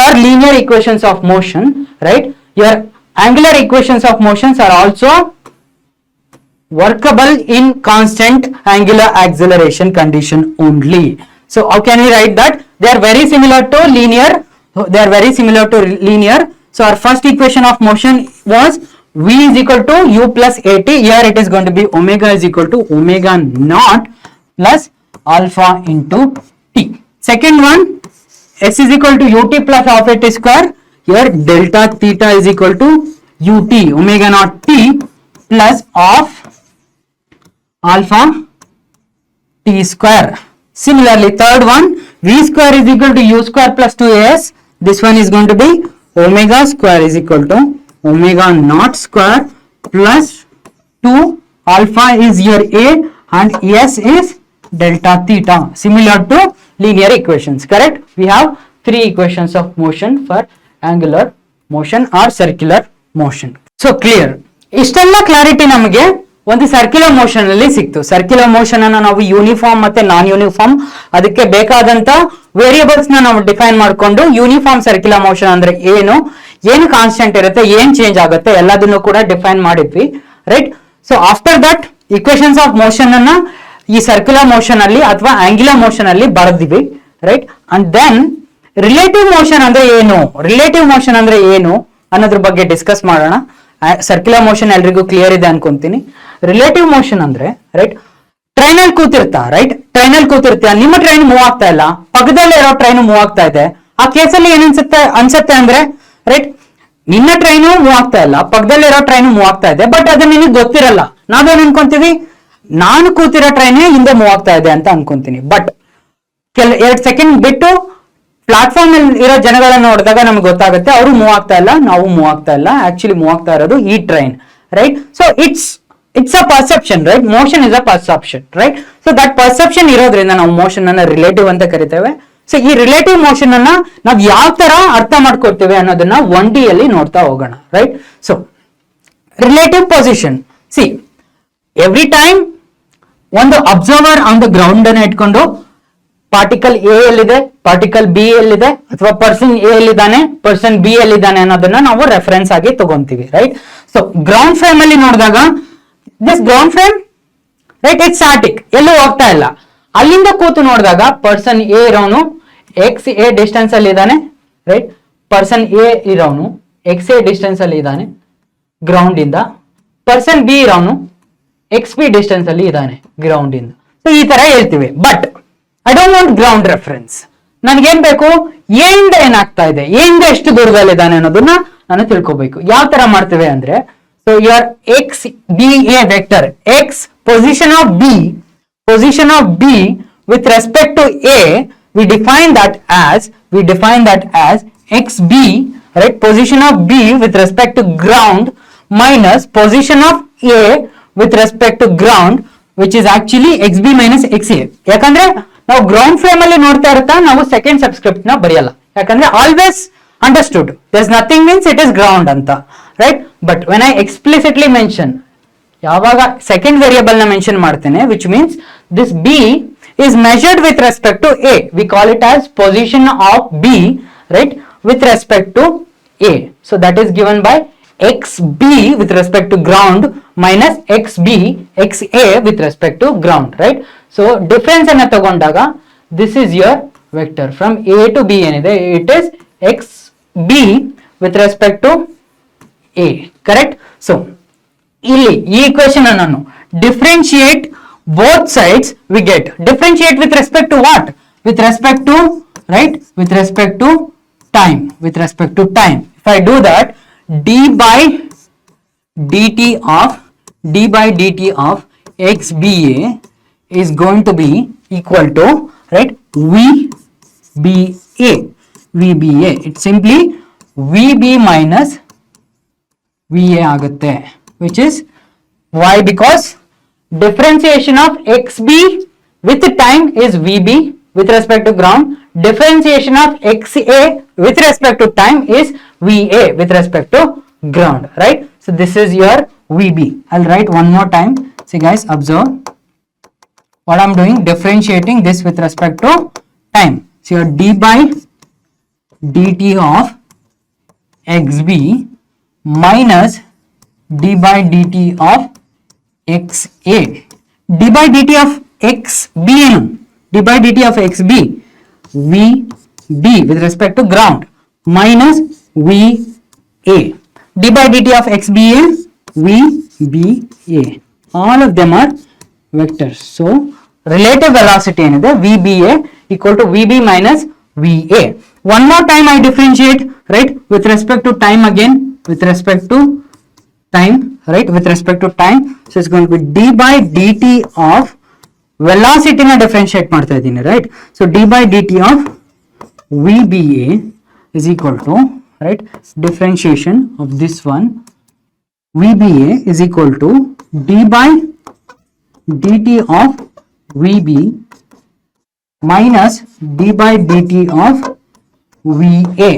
our linear equations of motion, right? Your angular equations of motions are also workable in constant angular acceleration condition only. So how can we write that? They are very similar to linear. So our first equation of motion was v is equal to u plus at. Here it is going to be omega is equal to omega naught plus alpha into t. Second one, s is equal to ut plus half at square. Here delta theta is equal to ut omega naught t plus of alpha t square. Similarly third one, v square is equal to u square plus 2as. This one is going to be omega square is equal to omega naught square plus 2 alpha is here a and s is delta theta. Similar to linear equations, correct? We have three equations of motion for angular motion or circular motion. So clear? ಇಷ್ಟೆಲ್ಲ clarity ನಮಗೆ ಒಂದು circular motion ಅಲ್ಲಿ ಸಿಕ್ತು. Circular motion ಅನ್ನ ನಾವು uniform ಮತ್ತೆ ನಾನ್ uniform ಅದಕ್ಕೆ ಬೇಕಾದಂತ ವೇರಿಯೇಬಲ್ಸ್ ನಾವು ಡಿಫೈನ್ ಮಾಡ್ಕೊಂಡು ಯೂನಿಫಾರ್ಮ್ ಸರ್ಕ್ಯುಲರ್ ಮೋಷನ್ ಅಂದ್ರೆ ಏನು ಕಾನ್ಸ್ಟೆಂಟ್ ಇರುತ್ತೆ, ಏನ್ ಚೇಂಜ್ ಆಗುತ್ತೆ ಎಲ್ಲದನ್ನು ಕೂಡ ಡಿಫೈನ್ ಮಾಡಿದ್ವಿ, right? So after that equations of motion ಅನ್ನ ಈ ಸರ್ಕ್ಯುಲರ್ ಮೋಷನ್ ಅಲ್ಲಿ ಅಥವಾ ಆಂಗ್ಯುಲರ್ ಮೋಷನ್ ಅಲ್ಲಿ ಬರೆದಿವಿ, right? And then relative motion ಅಂದ್ರೆ ಏನು ಅನ್ನೋದ್ರ ಬಗ್ಗೆ ಡಿಸ್ಕಸ್ ಮಾಡೋಣ. ಸರ್ಕ್ಯುಲರ್ ಮೋಷನ್ ಎಲ್ರಿಗೂ ಕ್ಲಿಯರ್ ಇದೆ ಅನ್ಕೊಂತೀನಿ. ರಿಲೇಟಿವ್ ಮೋಷನ್ ಅಂದ್ರೆ, ರೈಟ್, ಟ್ರೈನಲ್ಲಿ ಕೂತಿರ್ತೀಯ, ನಿಮ್ಮ ಟ್ರೈನ್ ಮೂವ್ ಆಗ್ತಾ ಇಲ್ಲ, ಪಕ್ಕದಲ್ಲೇ ಇರೋ ಟ್ರೈನ್ ಮೂವ್ ಆಗ್ತಾ ಇದೆ. ಆ ಕೇಸಲ್ಲಿ ಅನ್ಸುತ್ತೆ ಅಂದ್ರೆ, ರೈಟ್, ನಿನ್ನ ಟ್ರೈನು ಮೂವ್ ಆಗ್ತಾ ಇಲ್ಲ, ಪಕ್ಕದಲ್ಲಿರೋ ಟ್ರೈನ್ ಮೂವ್ ಆಗ್ತಾ ಇದೆ, ಬಟ್ ಅದು ನಿನಗೆ ಗೊತ್ತಿರಲ್ಲ. ನಾವೇನ್ ಅನ್ಕೊಂತೀವಿ, ನಾನು ಕೂತಿರೋ ಟ್ರೈನ್ ಹಿಂದೆ ಮೂವ್ ಆಗ್ತಾ ಇದೆ ಅಂತ ಅನ್ಕೊಂತೀನಿ. ಬಟ್ 2 ಸೆಕೆಂಡ್ ಬಿಟ್ಟು ಪ್ಲಾಟ್ಫಾರ್ಮ್ ಅಲ್ಲಿ ಇರೋ ಜನಗಳನ್ನ ನೋಡಿದಾಗ ನಮ್ಗೆ ಗೊತ್ತಾಗುತ್ತೆ ಅವರು ಮೂವ್ ಆಗ್ತಾ ಇಲ್ಲ, ನಾವು ಮೂವ್ ಆಗ್ತಾ ಇಲ್ಲ, ಆಕ್ಚುಲಿ ಮೂವ್ ಆಗ್ತಾ ಇರೋದು ಈ train, right? So it's a perception, right? Motion is a perception, right? So that perception ಇರೋದ್ರಿಂದ ನಾವು ಮೋಷನ್ ಅನ್ನ ರಿಲೇಟಿವ್ ಅಂತ ಕರಿತೇವೆ. ಸೊ ಈ ರಿಲೇಟಿವ್ ಮೋಷನ್ ಅನ್ನ ನಾವು ಯಾವ ತರ ಅರ್ಥ ಮಾಡ್ಕೊಳ್ತೇವೆ ಅನ್ನೋದನ್ನ 1D ಅಲ್ಲಿ ನೋಡ್ತಾ ಹೋಗೋಣ, right? So relative position, see every time ಒಂದು ಅಬ್ಸರ್ವರ್ ಆನ್ ದ ಗ್ರೌಂಡ್ ಅನ್ನ ಇಟ್ಕೊಂಡು ಪಾರ್ಟಿಕಲ್ ಎ ಎಲ್ಲಿದೆ, ಪಾರ್ಟಿಕಲ್ ಬಿ ಎಲ್ಲಿದೆ, ಅಥವಾ ಪರ್ಸನ್ ಎ ಎಲ್ಲಿದ್ದಾನೆ, ಪರ್ಸನ್ ಬಿ ಎಲ್ಲಿದ್ದಾನೆ ಅನ್ನೋದನ್ನ ನಾವು ರೆಫರೆನ್ಸ್ ಆಗಿ ತಗೊಂತೀವಿ, ರೈಟ್? ಸೊ ಗ್ರೌಂಡ್ ಫ್ರೇಮ್ ಅಲ್ಲಿ ನೋಡಿದಾಗ this ground frame, right, it's static, ಎಲ್ಲೂ ಹೋಗ್ತಾ ಇಲ್ಲ. ಅಲ್ಲಿಂದ ಕೂತು ನೋಡಿದಾಗ ಪರ್ಸನ್ ಎ ಇರೋನು ಎಕ್ಸ್ ಎ ಡಿಸ್ಟೆನ್ಸ್ ಅಲ್ಲಿ ಇದ್ದಾನೆ, ರೈಟ್? ಪರ್ಸನ್ ಎ ಇರೋನು ಎಕ್ಸ್ ಎ ಡಿಸ್ಟೆನ್ಸ್ ಅಲ್ಲಿ ಇದ್ದಾನೆ ಗ್ರೌಂಡ್ ಇಂದ. ಪರ್ಸನ್ ಬಿ ಇರೋನು ಎಕ್ಸ್ ಬಿ ಡಿಸ್ಟೆನ್ಸ್ ಅಲ್ಲಿ ಇದ್ದಾನೆ ಗ್ರೌಂಡ್ ಇಂದ. ಸೊ ಈ ತರ ಹೇಳ್ತೀವಿ. But I don't want ground reference. ನನ್ಗೇನ್ ಬೇಕು, ಏನಿಂದ ಏನಾಗ್ತಾ ಇದೆ, ಏನಿಂದ ಎಷ್ಟು ದೂರದಲ್ಲಿದ್ದಾನೆ ಅನ್ನೋದನ್ನ ನಾನು ತಿಳ್ಕೊಬೇಕು. ಯಾವ ತರ ಮಾಡ್ತೇವೆ ಅಂದ್ರೆ, so your X B A vector, X position of B with respect to A, we define that as xb, right? Position of B with respect to ground minus position of A with respect to ground, which is actually xb minus xa. ಯಾಕಂದ್ರೆ ನಾವು ground frame ಅಲ್ಲಿ ನೋಡ್ತಾ ಇರ್ತಾ ನಾವು second subscript ನ ಬರೆಯಲ್ಲ, ಯಾಕಂದ್ರೆ always understood there is nothing means it is ground ಅಂತ, right? But when I explicitly mention ಯಾವಾಗ ಸೆಕೆಂಡ್ ವೇರಿಯಬಲ್ ನ ಮೆನ್ಷನ್ ಮಾಡ್ತೇನೆ, which means this B is measured with respect to A. We call it as position of B, right, with respect to A. So that is given by XB with respect to ground minus XB, XA with respect to ground, right? So difference anna tagondaga, this is your vector from A to B enide, it is XB with respect to A, correct? So ಇಲ್ಲಿ ಈ equation ಅನ್ನನ್ನು differentiate both sides, we get differentiate with respect to what? With respect to, right, with respect to time, with respect to time. If I do that, d by dt of xba is going to be equal to, right, vba. It's simply vb minus va agutte, which is why? Because differentiation of xb with time is vb with respect to ground. Differentiation of xa with respect to time is va with respect to ground, right? So this is your vb. I'll write one more time. See guys, observe what I'm doing, differentiating this with respect to time. So your d by dt of xb minus d by dt of XA. d by dt of XB, d by dt of XB, VB with respect to ground minus VA. d by dt of XBA, VBA. All of them are vectors. So relative velocity enide VBA equal to VB minus VA. One more time I differentiate, right, with respect to time again, with respect to time, right, with respect to time. So it's going to be d by dt of velocity na differentiate ಮಾಡ್ತಾ ಇದ್ದೀನಿ, right? So d by dt of VBA is equal to, right, differentiation of this one VBA is equal to d by dt of VB minus d by dt of VA.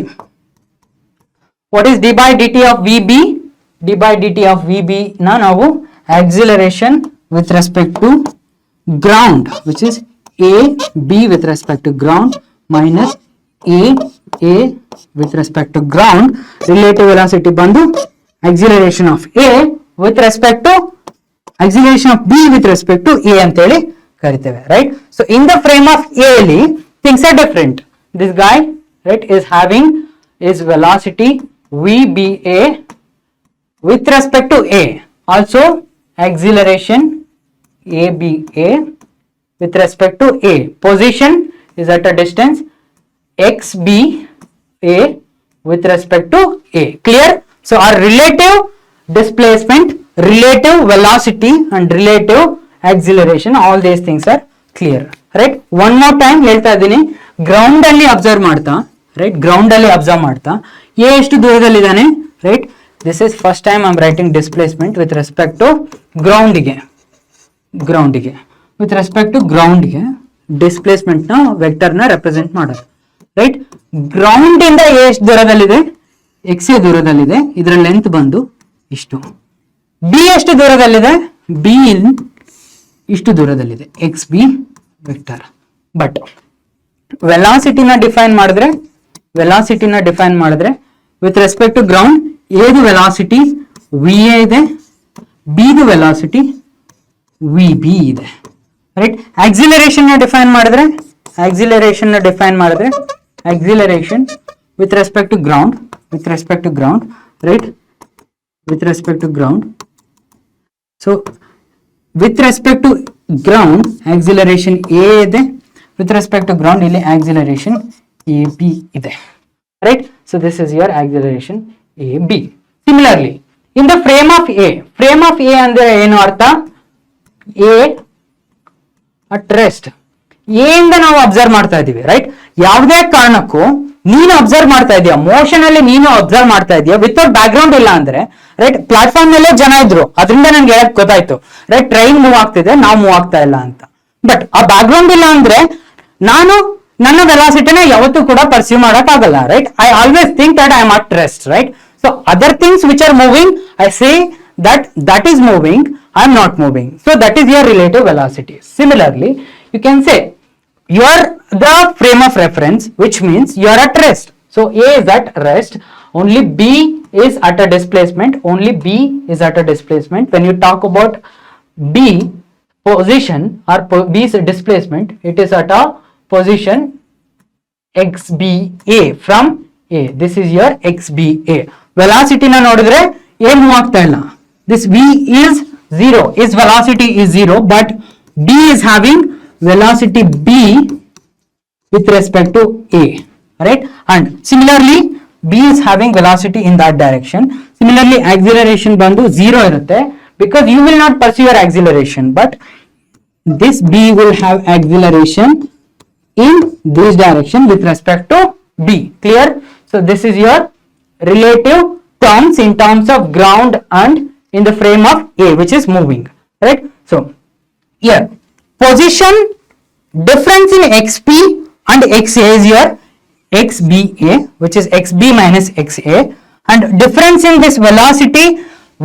What is d by dt of VB? d by dt of VB na ನಾವು acceleration with respect to ground, which is AB with respect to ground minus AA with respect to ground. Relative velocity ಬಂದು acceleration of A with respect to acceleration of B with respect to A ಅಂತ ಹೇಳಿ ಕರಿತೇವೆ, right? So in the frame of A ಅಲ್ಲಿ things are different. This guy, right, is having his velocity VBA with respect to A, also acceleration ABA with respect to A. Position is at a distance XBA with respect to A. Clear? So our relative displacement, relative velocity and relative acceleration, all these things are clear, right? One more time ಹೇಳ್ತಾ ಇದ್ದೀನಿ, ground ಅಲ್ಲಿ observe ಮಾಡ್ತಾ, right, ground ಅಲ್ಲಿ observe ಮಾಡ್ತಾ A ಎಷ್ಟು ದೂರದಲ್ಲಿದ್ದಾನೆ, right? This is first time I'm writing displacement with respect to ground ಗೆ with respect to ground ಗೆ displacement ನ ವೆಕ್ಟರ್ ನ ರೆಪ್ರೆಸೆಂಟ್ ಮಾಡೋದು, ರೈಟ್? ಗ್ರೌಂಡ್ ಇಂದ A ಎಷ್ಟು ದೂರದಲ್ಲಿದೆ, x a ದೂರದಲ್ಲಿದೆ, ಇದರ ಲೆಂತ್ ಬಂದು ಇಷ್ಟು. B ಎಷ್ಟು ದೂರದಲ್ಲಿದೆ, B ಇಷ್ಟು ದೂರದಲ್ಲಿದೆ, XB ವೆಕ್ಟರ್. ಬಟ್ ವೆಲಾಸಿಟಿನ ಡಿಫೈನ್ ಮಾಡಿದ್ರೆ ವಿತ್ ರೆಸ್ಪೆಕ್ಟ್ ಟು ಗ್ರೌಂಡ್ ಏದು ವೆಲಾಸಿಟಿ VA ಇದೆ, B ದು ವೆಲಾಸಿಟಿ VB ಇದೆ, ರೈಟ್? ಆಕ್ಸಿಲರೇಷನ್ ಡಿಫೈನ್ ಮಾಡಿದ್ರೆ acceleration with respect to ground, right, with respect to ground. So with respect to ground acceleration A ಇದೆ, with respect to ground ಇಲ್ಲಿ acceleration AB ಇದೆ, right? So this is your acceleration AB. Similarly in the frame of A ಅಂದ್ರೆ ಏನು ಅರ್ಥ? A at rest, A ಇಂದ ನಾವು observe ಮಾಡ್ತಾ ಇದೀವಿ, ರೈಟ್? ಯಾವುದೇ ಕಾರಣಕ್ಕೂ ನೀನು ಅಬ್ಸರ್ವ್ ಮಾಡ್ತಾ ಇದೀಯ, ಮೋಷನ್ ಅಲ್ಲಿ ನೀನು ಅಬ್ಸರ್ವ್ ಮಾಡ್ತಾ ಇದೀಯ ವಿತೌಟ್ ಬ್ಯಾಕ್ ಗ್ರೌಂಡ್ ಇಲ್ಲ ಅಂದ್ರೆ, ರೈಟ್? ಪ್ಲಾಟ್ಫಾರ್ಮ್ ನಲ್ಲೇ ಜನ ಇದ್ರು, ಅದರಿಂದ ನನ್ಗೆ ಹೇಳಕ್ ಗೊತ್ತಾಯ್ತು, ರೈಟ್? ಟ್ರೈನ್ ಮೂವ್ ಆಗ್ತಿದೆ, ನಾವು ಮೂವ್ ಆಗ್ತಾ ಇಲ್ಲ ಅಂತ. ಬಟ್ ಆ ಬ್ಯಾಕ್ ಗ್ರೌಂಡ್ ಇಲ್ಲ ಅಂದ್ರೆ ನಾನು ನನ್ನ ವೆಲಾಸಿಟಿನ ಯಾವತ್ತೂ ಕೂಡ ಪರ್ಸ್ಯೂ ಮಾಡಕ್ ಆಗಲ್ಲ, right? I always think that I am at rest, right? So other things which are moving, I say that is moving, I am not moving. So that is your relative velocity. Similarly, you can say you are the frame of reference, which means you are at rest. So A is at rest, only B is at a displacement, only B is at a displacement. When you talk about B position or B's displacement, it is at a position XBA from A. This is your XBA. Velocity na nodidre A move ಆಗ್ತಾ ಇಲ್ಲ. This V is 0. Its velocity is 0, but B is having velocity B with respect to A, right? And similarly, B is having velocity in that direction. Similarly, acceleration bandu 0 irutte because you will not pursue your acceleration, but this B will have acceleration in this direction with respect to B. Clear? So this is your relative terms in terms of ground and in the frame of A, which is moving, right? So here position difference in XP and XA is your XBA, which is XB minus XA, and difference in this velocity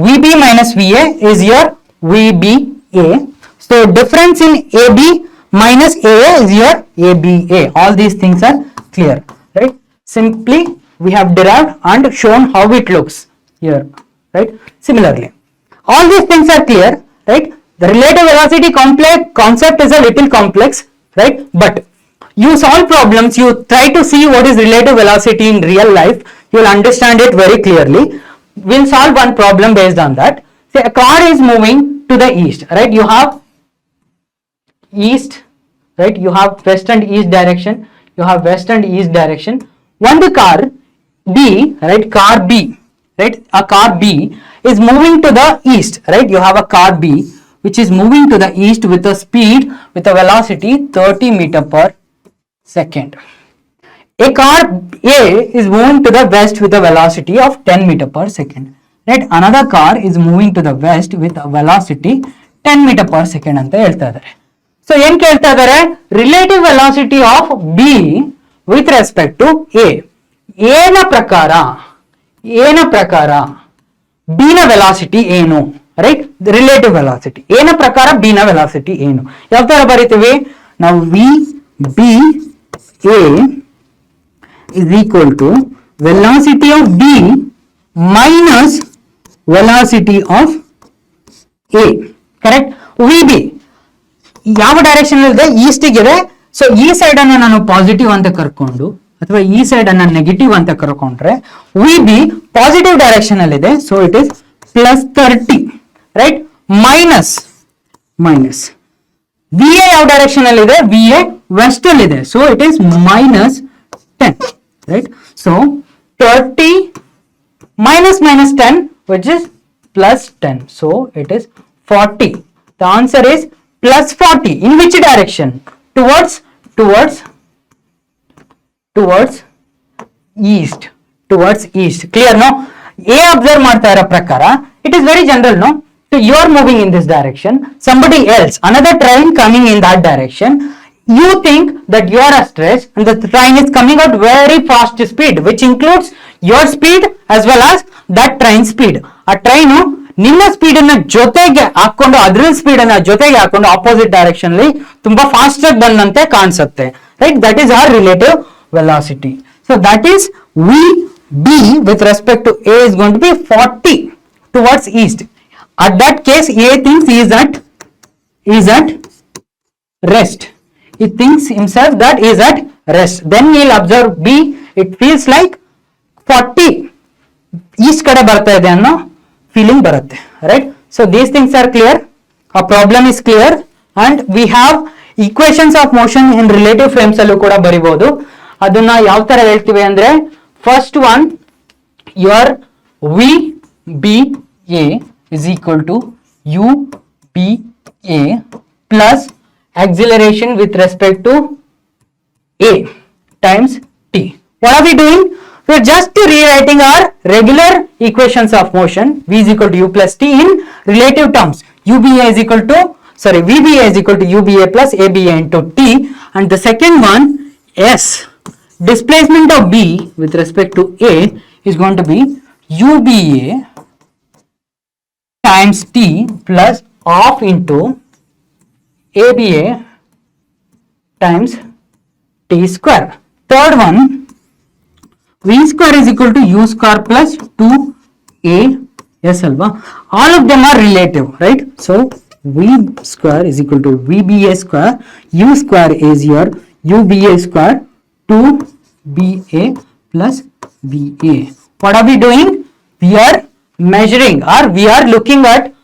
VB minus VA is your VBA. So difference in AB minus AA is your ABA. All these things are clear, right? Simply we have derived and shown how it looks here, right? Similarly, all these things are clear, right? The relative velocity complex concept is a little complex, right? But you solve problems, you try to see what is relative velocity in real life, you will understand it very clearly. We'll solve one problem based on that. Say a car is moving to the east, right? You have east, right? You have west and east direction, you have west and east direction. When the car B, right, car B, right, a car B is moving to the east, right? You have a car B which is moving to the east with a speed, with a velocity 30 meter per second. A car A is moving to the west with a velocity of 10 meter per second, right? Another car is moving to the west with a velocity 10 meter per second ಅಂತ ಹೇಳ್ತಾ ಇದ್ದಾರೆ. So ಏನು ಕೇಳ್ತಾ ಇದ್ದಾರೆ? Relative velocity of B with respect to A. ಏನ ಪ್ರಕಾರ B ನ velocity ಏನು, ರೈಟ್? ರಿಲೇಟಿವ್ ವೆಲಾಸಿಟಿ ಏನ ಪ್ರಕಾರ B ನ ವೆಲಾಸಿಟಿ ಏನು? ಯಾವ ತರ ಬರೀತೀವಿ ನಾವು? VB A is equal to velocity of B minus velocity of A, correct? VB ಯಾವ ಡೈರೆಕ್ಷನ್ ಇದೆ? ಈಸ್ಟ್ ಇದೆ. ಸೊ ಈ ಸೈಡ್ ಅನ್ನ ನಾನು ಪಾಸಿಟಿವ್ ಅಂತ ಕರ್ಕೊಂಡು ಅಥವಾ ಈ ಸೈಡ್ ಅನ್ನ ನೆಗೆಟಿವ್ ಅಂತ ಕರ್ಕೊಂಡ್ರೆ ವಿ ಬಿ ಪಾಸಿಟಿವ್ ಡೈರೆಕ್ಷನ್ ಅಲ್ಲಿ ಇದೆ. So it is +30, right? Minus V a ಯಾವ ಡೈರೆಕ್ಷನ್ ಅಲ್ಲಿ ಇದೆ? ವಿ ಎ ವೆಸ್ಟ್ ಅಲ್ಲಿ ಇದೆ. So it is -10, right? So 30 -10 which is +10. So it is 40. The answer is +40. In which direction? Towards east. Clear, no? A observe ಮಾಡ್ತಾ ಇರೋ ಪ್ರಕಾರ it is very general, no? So you are moving in this direction, somebody else, another train coming in that direction, you think that you are at rest and the train is coming at very fast speed, which includes your speed as well as that train speed. ಆ train ನಿಮ್ಮ speed ಅನ್ನ ಜೊತೆಗೆ ಹಾಕೊಂಡು ಅದ್ರ speed ಅನ್ನ ಜೊತೆಗೆ ಹಾಕೊಂಡು opposite direction ಅಲ್ಲಿ ತುಂಬಾ ಫಾಸ್ಟ್ ಆಗಿ ಬಂದಂತೆ ಕಾಣಿಸುತ್ತೆ, right? That is our relative velocity. So that is VB with respect to A is going to be 40 towards east. At that case, A thinks he is at rest. He thinks himself that he is at rest. Then he will observe B. It feels like 40 east ಕಡೆ ಬರ್ತಾ ಇದೆ ಅನ್ನೋ feeling ಬರುತ್ತೆ, right? So these things are clear. ಆ problem is clear and we have equations of motion in relative frames ಅಲ್ಲೂ ಕೂಡ ಬರಿಬಹುದು. ಅದನ್ನ ಯಾವ ತರ ಹೇಳ್ತೀವಿ ಅಂದ್ರೆ, first one your VBA is equal to UBA plus acceleration with respect to A times T. What are we doing? We are just rewriting our regular equations of motion. V is equal to U plus T in relative terms. VBA is equal to UBA plus ABA into T. And the second one, S, displacement of B with respect to A is going to be UBA times T plus half into ABA times T square. Third one, V square is equal to U square plus 2A. Yes, alva. All of them are relative, right? So V square is equal to VBA square. U square is your UBA square 2BA plus BA. What are we doing? We are measuring, or we are looking at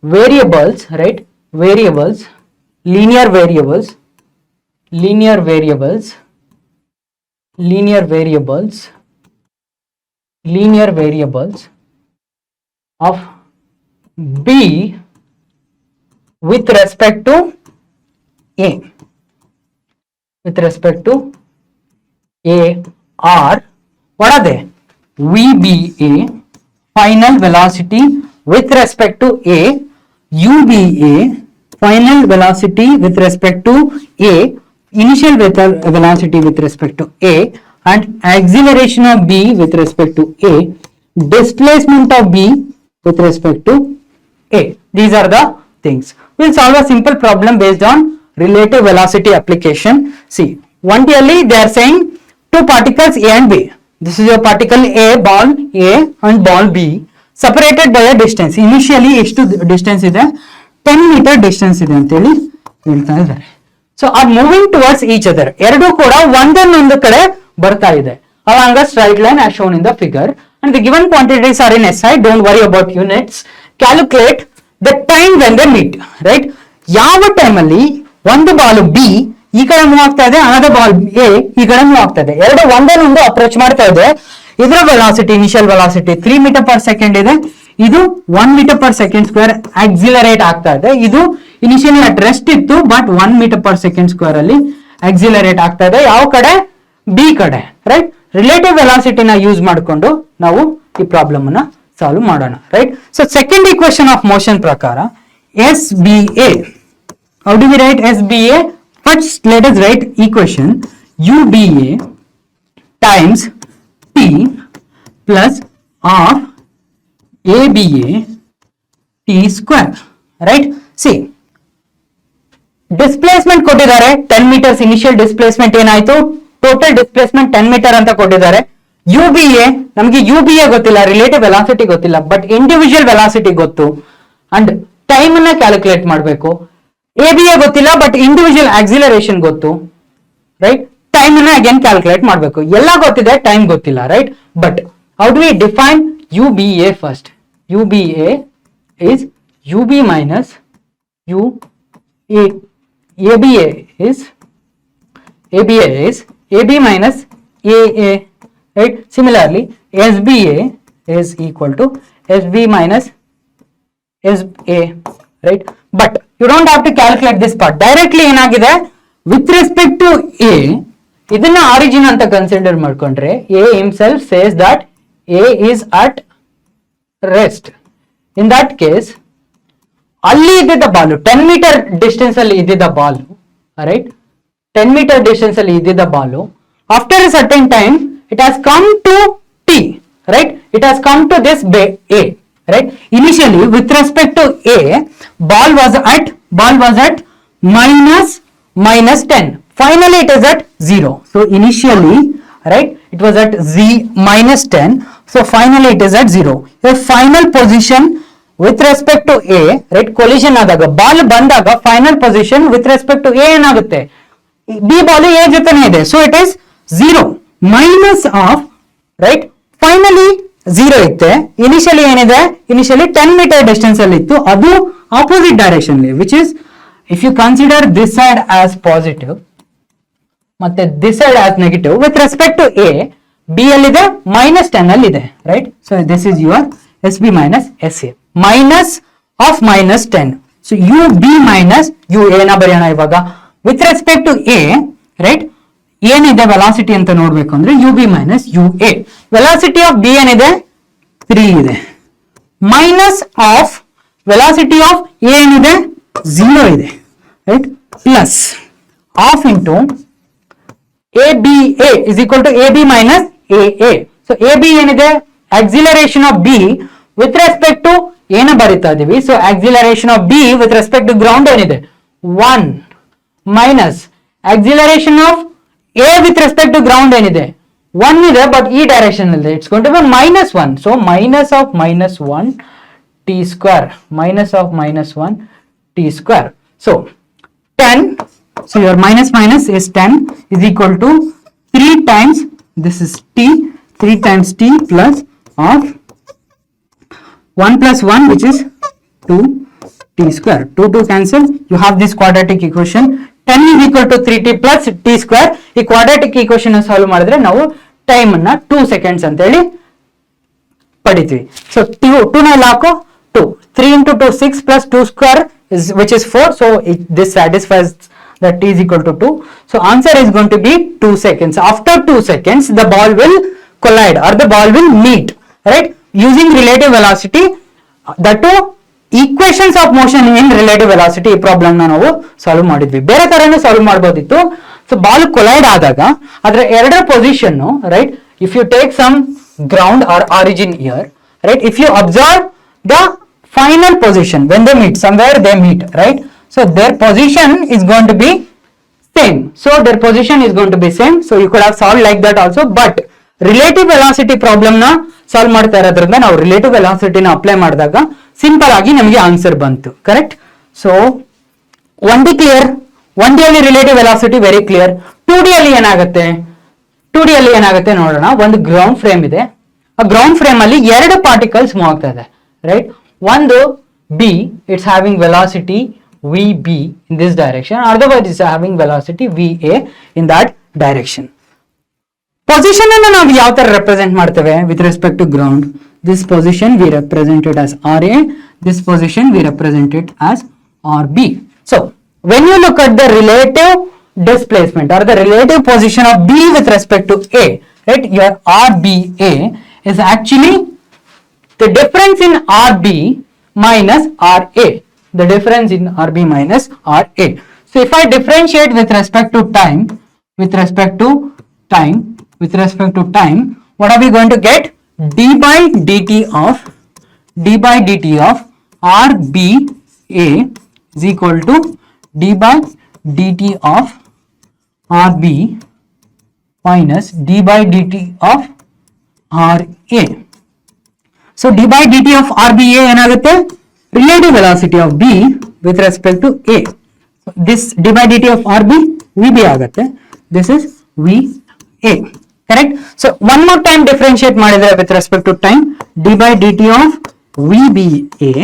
variables, right? Variables, linear variables, linear variables, linear variables, linear variables of B with respect to A. With respect to A are, what are they? VBA, final velocity with respect to A, UBA, final velocity with respect to A, initial velocity with respect to A, and acceleration of B with respect to A, displacement of B with respect to A. These are the things. We'll solve a simple problem based on relative velocity application. See, one clearly they are saying two particles A and B. This is your particle A, ball A and ball B, separated by a distance. Initially ಎಷ್ಟು distance ಇದೆ? 10 meter distance ಇದೆ ಅಂತ ಹೇಳಿ ಹೇಳ್ತಾ ಇದ್ದಾರೆ. So are moving towards each other. ಎರಡು ಕೂಡ ಒಂದೊಂದು ಕಡೆ ಬರ್ತಾ ಇದೆ along a straight line as shown in the figure, and the given quantities are in SI. Don't worry about units. Calculate the time when they meet, right? ಯಾವ time ಅಲ್ಲಿ ಒಂದು ball B ಈ ಕಡೆ ಮೂವ್ ಆಗ್ತಾ ಇದೆ, another ball A ಈ ಕಡೆ move ಆಗ್ತಾ ಇದೆ, ಎರಡು ಒಂದೊಂದು ಅಪ್ರೋಚ್ ಮಾಡ್ತಾ ಇದೆ. ಇದರ velocity, initial velocity 3 metre per second ಇದೆ, ಇದು 1 metre per second square accelerate ಆಗ್ತಾ ಇದೆ. ಇದು ಇನಿಷಿಯಲಿ ಅಟ್ ರೆಸ್ಟ್ ಇತ್ತು, but 1 metre per second square ಅಲ್ಲಿ ಆಕ್ಸಿಲರೇಟ್ ಆಗ್ತಾ ಇದೆ. ಯಾವ ಕಡೆ? ಬಿ ಕಡೆ, ರೈಟ್? ರಿಲೇಟಿವ್ ವೆಲಾಸಿಟಿನ ಯೂಸ್ ಮಾಡಿಕೊಂಡು ನಾವು ಈ ಪ್ರಾಬ್ಲಮ್ ಅನ್ನ ಸಾಲ್ವ್ ಮಾಡೋಣ, right? So second equation of motion ಪ್ರಕಾರ SBA, how do we write SBA? First let us write equation UBA times T plus of ABA T square, right? See, displacement ಕೊಟ್ಟಿದ್ದಾರೆ 10 meters, initial displacement ಏನಾಯ್ತು? Total displacement 10 meter ಅಂತ ಕೊಟ್ಟಿದ್ದಾರೆ. UBA ನಮಗೆ UBA ಗೊತ್ತಿಲ್ಲ, relative velocity ಗೊತ್ತಿಲ್ಲ, but individual velocity ಗೊತ್ತು, and time ಅನ್ನ calculate ಮಾಡಬೇಕು. ABA ಗೊತ್ತಿಲ್ಲ, ಬಟ್ ಇಂಡಿವಿಜುವಲ್ ಆಕ್ಸಿಲರೇಷನ್ ಗೊತ್ತು, ರೈಟ್? ಟೈಮ್ ಅನ್ನ ಅಗೇನ್ ಕ್ಯಾಲ್ಕುಲೇಟ್ ಮಾಡಬೇಕು. ಎಲ್ಲ ಗೊತ್ತಿದೆ, ಟೈಮ್ ಗೊತ್ತಿಲ್ಲ, right? But how do we define UBA first? UBA is UB minus UA. ABA is AB minus AA, right? Similarly, SBA is equal to SB minus SA, right? But you don't have to calculate this part. Directly ಏನಾಗಿದೆ, with respect to A, ಇದನ್ನ origin ಅಂತ consider ಮಾಡ್ಕೊಂಡ್ರೆ A himself says that A is at rest. In that case, ಅಲ್ಲಿ ಇದ್ದಿದ್ದ Balu 10 metre distance ಅಲ್ಲಿ ಇದ್ದಿದ್ದ Balu, right? 10 metre distance ಅಲ್ಲಿ ಇದ್ದಿದ್ದ ball after a certain time it has come to T, right? It has come to this A, right? Initially with respect to A, ball was at minus 10. Finally it is at 0. So initially, right, it was at minus 10. So finally it is at 0. The final position with respect to A, right, collision ಆದಾಗ ball ಬಂದಾಗ final position with respect to A ಏನಾಗುತ್ತೆ? B ball A ಜೊತೆನೇ ಇದೆ. So it is 0 minus of, right? Finally 0 ಇತ್ತೆ. Initially ಏನಿದೆ? Initially 10 metre distance ಅಲ್ಲಿ ಇತ್ತು, ಅದು opposite direction which is, if you consider this side as positive ಮತ್ತೆ this side as negative with respect to A, B ಅಲ್ಲಿದೆ minus 10 ಅಲ್ಲಿ ಇದೆ, right? So this is your SB minus SA, minus of minus 10. So UB minus UA ನ ಬರೆಯೋಣ ಇವಾಗ. With respect to A, right, ಏನಿದೆ velocity ಅಂತ ನೋಡ್ಬೇಕು ಅಂದ್ರೆ UB minus UA. Velocity of B ಏನಿದೆ? 3 ಇದೆ. Minus of velocity of A ಏನಿದೆ? 0 ಇದೆ, right? Plus of into ABA is equal to AB minus AA. So AB ಏನಿದೆ? Acceleration of B with respect to ಏನ ಬರಿತಾ ಇದೀವಿ. So acceleration of B with respect to ground ಏನಿದೆ 1 ಮೈನಸ್ acceleration of A with respect to ground ಏನಿದೆ 1 ಇದೆ, but ಈ direction ಅಲ್ಲಿ it's going to be -1. So minus of -1 t square, minus of -1 t square. So 10, so your minus minus is 10 is equal to 3 times this is t, 3 times t plus of 1 plus 1 which is 2 t square. 2 cancel, you have this quadratic equation. 10 is equal to 3t plus t square. ಈ quadratic equation solve ಮಾಡಿದ್ರೆ ನಾವು time ಅನ್ನ 2 seconds ಅಂತ ಹೇಳಿ ಪಡಿತೀವಿ. So 2 ನ ಹಾಕೋ 2, 3 into 2 6 plus 2 square is which is 4. So this satisfies that t is equal to 2. So answer is going to be 2 seconds. After 2 seconds the ball will collide or the ball will meet, right, using relative velocity. That too equations of motion in relative velocity ಈ problem ನಾವು solve ಮಾಡಿದ್ವಿ. ಬೇರೆ ತರನೇ solve ಮಾಡಬಹುದಿತ್ತು. So ball collide ಆದಾಗ ಅದರ ಎರಡರ position, right, if you take some ground or origin here, right, if you observe the final position when they meet, somewhere they meet, right, so their position is going to be same. So their position is going to be same. So you could have solved like that also, but relative velocity problem na solve ಮಾಡ್ತಾ ಇರೋದ್ರಿಂದ ನಾವು relative velocity ನ apply ಮಾಡಿದಾಗ simple ಆಗಿ ನಮಗೆ answer ಬಂತು. Correct. So 1D clear. 1D ಅಲ್ಲಿ relative velocity very clear. 2D ಅಲ್ಲಿ ಏನಾಗುತ್ತೆ, 2D ಅಲ್ಲಿ ಏನಾಗುತ್ತೆ ನೋಡೋಣ. ಒಂದು ಗ್ರೌಂಡ್ ಫ್ರೇಮ್ ಇದೆ. ಆ ಗ್ರೌಂಡ್ ಫ್ರೇಮ್ ಅಲ್ಲಿ ಎರಡು ಪಾರ್ಟಿಕಲ್ಸ್ ಮೂವ್ ಆಗ್ತಾ ಇದೆ, right, ಒಂದು b, it's having velocity vb in this direction, otherwise it's having velocity va in that direction. Position ಅನ್ನು ನಾವು ಯಾವ ತರ ರೆಪ್ರೆಸೆಂಟ್ ಮಾಡ್ತೇವೆ with respect to ground? This position we represent it as ra, this position we represent it as rb. So when you look at the relative displacement or the relative position of b with respect to a, right, your rba is actually the difference in RB minus RA. The difference in RB minus RA. So if I differentiate with respect to time, what are we going to get? d by dt of RBA is equal to d by dt of RB minus d by dt of RA. So d by dt of RBA ಏನಾಗುತ್ತೆ? Relative velocity of B with respect to A. So this d by dt of RB VB ಆಗುತ್ತೆ. This is VA. Correct? So one more time differentiate ಮಾಡಿದ್ರೆ with respect to time, d by dt of VBA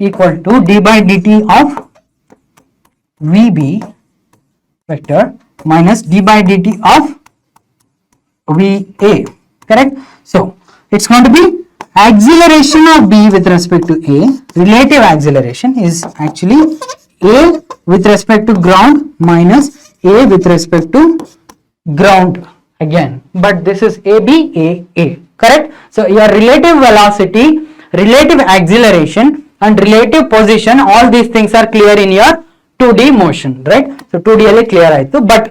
equal to d by dt of VB vector minus d by dt of VA. Correct? So it's going to be acceleration of B with respect to A. Relative acceleration is actually A with respect to ground minus A with respect to ground again. But this is AB, A. Correct? So your relative velocity, relative acceleration and relative position, all these things are clear in your 2D motion, right? So 2D ಅಲ್ಲಿ clear ಆಯ್ತು. But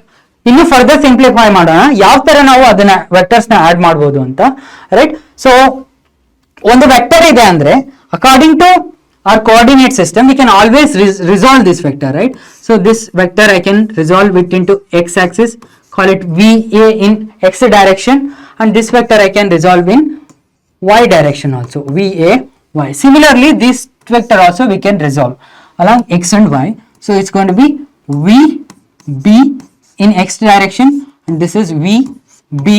ಇನ್ನು further simplify ಮಾಡೋಣ, ಯಾವ ತರ ನಾವು ಅದನ್ನ vectors ನ add ಮಾಡಬಹುದು ಅಂತ, ರೈಟ್. ಸೊ ಒಂದು ವೆಕ್ಟರ್ ಇದೆ ಅಂದ್ರೆ according to our coordinate system we can always resolve this vector, right? So this vector I can resolve it into x axis, call it VA in x direction, and this vector I can resolve in y direction also, VA y. Similarly this vector also we can resolve along x and y. So it's going to be VB in x direction and this is VB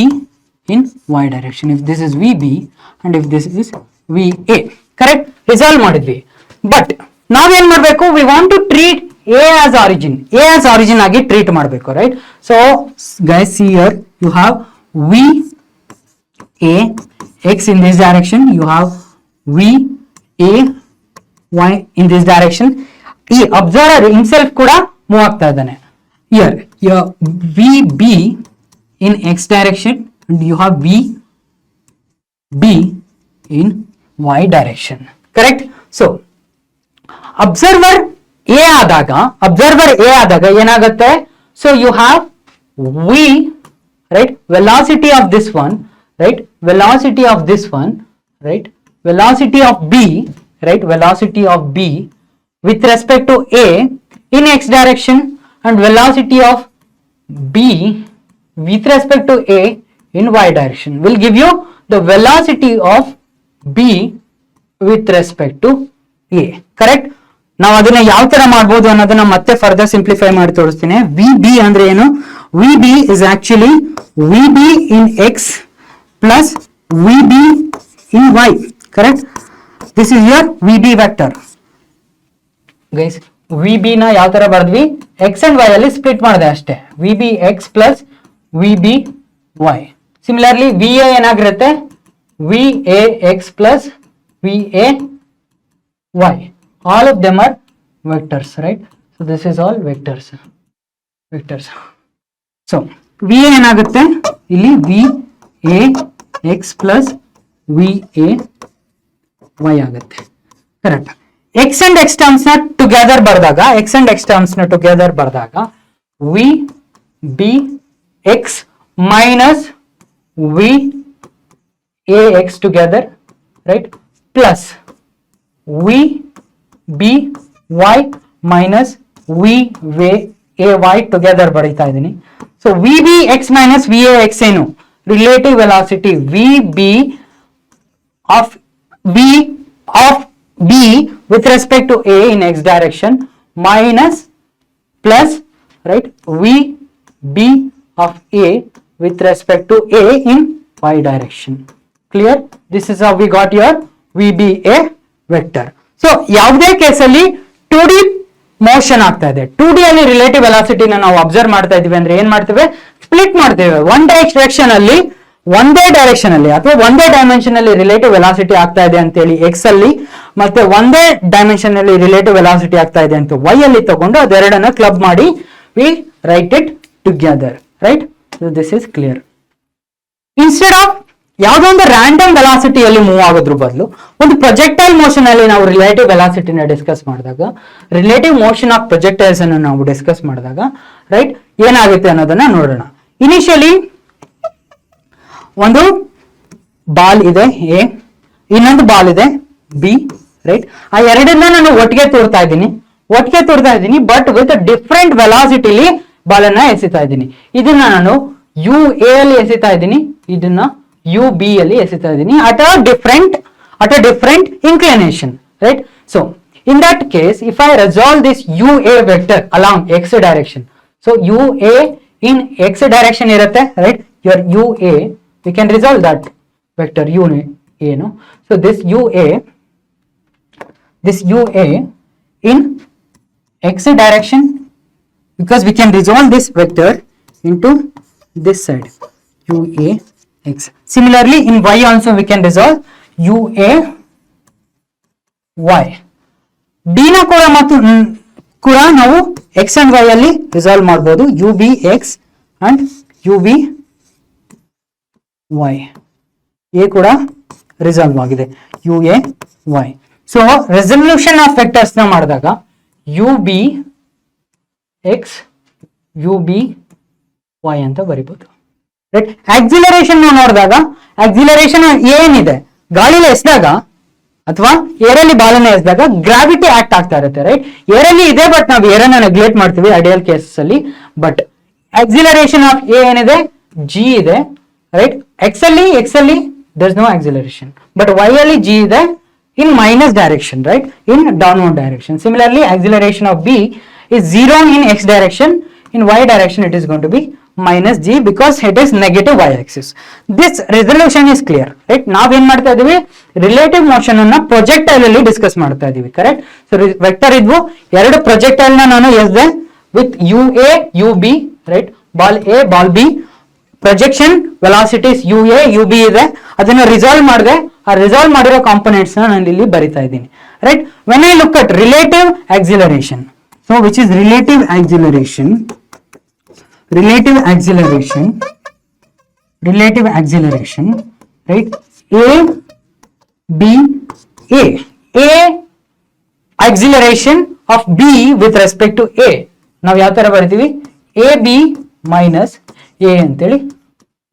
in y direction, if this is VB and if this is VA. Correct? Resolve ಮಾಡಿದ್ವಿ. But ನಾವೇನ್ ಮಾಡಬೇಕು, we want to treat A as origin, ಆಗಿ treat ಮಾಡಬೇಕು, right. So guys see here you have V A X in this direction, you have V A Y in this direction. ಈ observer himself ಕೂಡ move ಆಗ್ತಾ ಇದ್ದಾನೆ. Here V B in X direction and you have V B in y direction. Correct? So observer A ಆದಾಗ ಏನಾಗುತ್ತೆ, so you have v, right, velocity of this one, right, velocity of B, right, velocity of B with respect to A in x direction and velocity of B with respect to A in y direction will give you the velocity of B with respect to A. Correct? ನಾವು ಅದನ್ನ ಯಾವ ತರ ಮಾಡಬಹುದು ಅನ್ನೋದನ್ನ ಮತ್ತೆ further simplify ಮಾಡಿ ತೋರಿಸ್ತೀನಿ. V B ಅಂದ್ರೆ ಏನು? V B is actually V B in X plus V B in Y. Correct? This is your V B vector. Guys, V B ನ ಯಾವ ತರ ಬರೆದ್ವಿ? ಎಕ್ಸ್ ಅಂಡ್ ವೈ ಅಲ್ಲಿ ಸ್ಪ್ಲಿಟ್ ಮಾಡಿದೆ ಅಷ್ಟೇ. V B X plus V B Y. Similarly V A ಏನಾಗಿರುತ್ತೆ? V A X plus V A Y. All of them are vectors, right? So this is all vectors. So V ಏನಾಗುತ್ತೆ? ಇಲ್ಲಿ V A X plus V A Y ಆಗುತ್ತೆ. Correct? X and X terms ನ together ಬರೆದಾಗ, V B X minus V A X together, right? Plus V B Y minus V A Y together ಬರೀತಾ ಇದ್ದೀನಿ. So V B X minus V A X ಏನು? Relative velocity V B of B with respect to A in X direction minus plus, right, V B of A with respect to A in Y direction. Clear? This is how we got your V B A vector. So ಯಾವುದೇ ಕೇಸಲ್ಲಿ 2D motion ಆಗ್ತಾ ಇದೆ, 2D ಅಲ್ಲಿ relative ವೆಲಾಸಿಟಿನ ನಾವು observe ಮಾಡ್ತಾ ಇದೀವಿ ಅಂದ್ರೆ ಏನ್ ಮಾಡ್ತೇವೆ? ಸ್ಪ್ಲಿಟ್ ಮಾಡ್ತೇವೆ. ಒಂದೇ ಡೈರೆಕ್ಷನ್ ಅಲ್ಲಿ ಅಥವಾ ಒಂದೇ ಡೈಮೆನ್ಷನ್ ಅಲ್ಲಿ ರಿಲೇಟಿವ್ ವೆಲಾಸಿಟಿ ಆಗ್ತಾ ಇದೆ ಅಂತೇಳಿ ಎಕ್ಸ್ ಅಲ್ಲಿ, ಮತ್ತೆ ಒಂದೇ ಡೈಮೆನ್ಷನ್ ಅಲ್ಲಿ ರಿಲೇಟಿವ್ ವೆಲಾಸಿಟಿ ಆಗ್ತಾ ಇದೆ ಅಂತ ವೈ ಅಲ್ಲಿ ತಗೊಂಡು ಅದೆರಡನ್ನ ಕ್ಲಬ್ ಮಾಡಿ we write it together. Right? So this is clear. Instead of ಯಾವುದೋ ಒಂದು ರ್ಯಾಂಡಮ್ ವೆಲಾಸಿಟಿಯಲ್ಲಿ ಮೂವ್ ಆಗೋದ್ರ ಬದಲು ಒಂದು ಪ್ರೊಜೆಕ್ಟೈಲ್ ಮೋಷನ್ ಅಲ್ಲಿ ನಾವು ರಿಲೇಟಿವ್ ವೆಲಾಸಿಟಿನ ಡಿಸ್ಕಸ್ ಮಾಡಿದಾಗ, ರಿಲೇಟಿವ್ ಮೋಷನ್ ಆಫ್ ಪ್ರೊಜೆಕ್ಟೈಲ್ಸ್ ಅನ್ನು ನಾವು ಡಿಸ್ಕಸ್ ಮಾಡಿದಾಗ, ರೈಟ್, ಏನಾಗುತ್ತೆ ಅನ್ನೋದನ್ನ ನೋಡೋಣ. ಇನಿಷಿಯಲಿ ಒಂದು ಬಾಲ್ ಇದೆ ಎ, ಇನ್ನೊಂದು ಬಾಲ್ ಇದೆ ಬಿ, ರೈಟ್. ಆ ಎರಡನ್ನ ನಾನು ಒಟ್ಟಿಗೆ ತೋರ್ತಾ ಇದ್ದೀನಿ ಬಟ್ ವಿತ್ ಡಿಫ್ರೆಂಟ್ ವೆಲಾಸಿಟಿಲಿ ಬಾಲನ್ನ ಎಸಿತಾ ಇದ್ದೀನಿ. ಇದನ್ನ ನಾನು ಯು ಎ ಅಲ್ಲಿ ಎಸಿತಾ ಇದ್ದೀನಿ, ಇದನ್ನ ಯು ಬಿ ಅಲ್ಲಿ ಎಸಿತಾ ಇದ್ದೀನಿ at a different inclination, right? So in that case, if I resolve this UA vector along x direction, so UA in x direction irutte, right? Your UA, we can resolve that vector UA, no? So this UA in x direction, because we can resolve this vector into this side, UA x. Similarly in y also we can resolve UA y. D ನ ಕೂಡ ನಾವು x and y ಅಲ್ಲಿ resolve ಮಾಡಬಹುದು. UB x and UB y. A ಕೂಡ resolve ಆಗಿದೆ, UA y. So resolution of vectors ನ ಮಾಡಿದಾಗ UB x UB y ಅಂತ ಬರಿಬಹುದು. ರೈಟ್? ಆಕ್ಸಿಲರೇಷನ್ ನೋಡಿದಾಗ ಆಕ್ಸಿಲರೇಷನ್ ಏನಿದೆ, ಗಾಳಿಲಿ ಎಸ್ದಾಗ ಅಥವಾ ಏರಲ್ಲಿ ಬಾಲನ್ನ ಎಸ್ದಾಗ ಗ್ರಾವಿಟಿ ಆಕ್ಟ್ ಆಗ್ತಾ ಇರುತ್ತೆ. ರೈಟ್? ಏರಲ್ಲಿ ಇದೆ ಬಟ್ ನಾವು ಏರನ್ನ ನೆಗ್ಲೆಕ್ಟ್ ಮಾಡ್ತೀವಿ ಐಡಿಯಲ್ ಕೇಸಸ್ ಅಲ್ಲಿ. ಬಟ್ ಆಕ್ಸಿಲರೇಷನ್ ಆಫ್ ಎ ಏನಿದೆ, ಜಿ ಇದೆ. ರೈಟ್? ಎಕ್ಸ್ ಅಲ್ಲಿ there is no acceleration, but Y ಅಲ್ಲಿ ಜಿ ಇದೆ in minus direction, right, in downward direction. Similarly acceleration of b is 0 in x direction, in y direction it is going to be minus g because it is negative y axis. This resolution is clear, right? Now ಏನು ಮಾಡ್ತಾ ಇದೀವಿ, relative motion ಅನ್ನ projectile ಅಲ್ಲಿ discuss ಮಾಡ್ತಾ ಇದೀವಿ. Correct? So vector ಇದ್ವು, ಎರಡು projectile ನ ನಾನು ಎಸ್ದೆ with U A U B, right? Ball A ball B, projection velocities U A U B ಇದೆ, ಅದನ್ನ ರಿಸಾಲ್ವ್ ಮಾಡಿದೆ. ಆ ರಿಸಾಲ್ವ್ ಮಾಡಿರೋ ಕಾಂಪೊನೆಂಟ್ಸ್ ನಾನು ಇಲ್ಲಿ ಬರಿತಾ ಇದ್ದೀನಿ. Right? When I look at relative acceleration, so which is relative acceleration, right? A B A acceleration of B with respect to A. ನಾವು ಯಾವ ತರ ಬರಿತೀವಿ, ಎ ಬಿ ಮೈನಸ್ ಎ ಅಂತೇಳಿ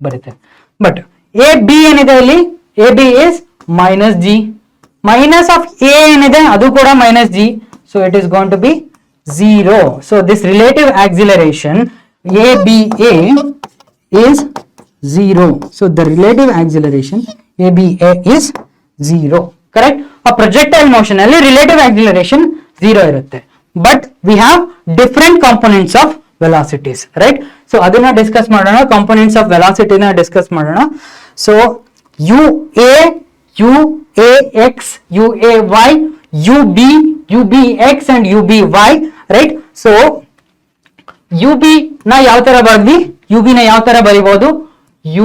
ಬರೀತೇವೆ. ಬಟ್ ಎ ಬಿ ಏನಿದೆ ಇಲ್ಲಿ, A B is minus G, minus of a ಏನಿದೆ ಅದು ಕೂಡ minus g, so it is going to be 0. So this relative acceleration ABA is 0. So the relative acceleration ABA is 0. Correct? A projectile motion ಅಲ್ಲಿ relative acceleration 0 ಇರುತ್ತೆ. But we have different components of velocities, right? So ಅದನ್ನ discuss ಮಾಡೋಣ, components of velocity ನ discuss ಮಾಡೋಣ. So UA, UAX, UAY, UB, UBX and UBY, right? So UB ನ ಯಾವ ತರ ಬರ್ದಿ, UB ನ ಯಾವ ತರ ಬರಿಬಹುದು,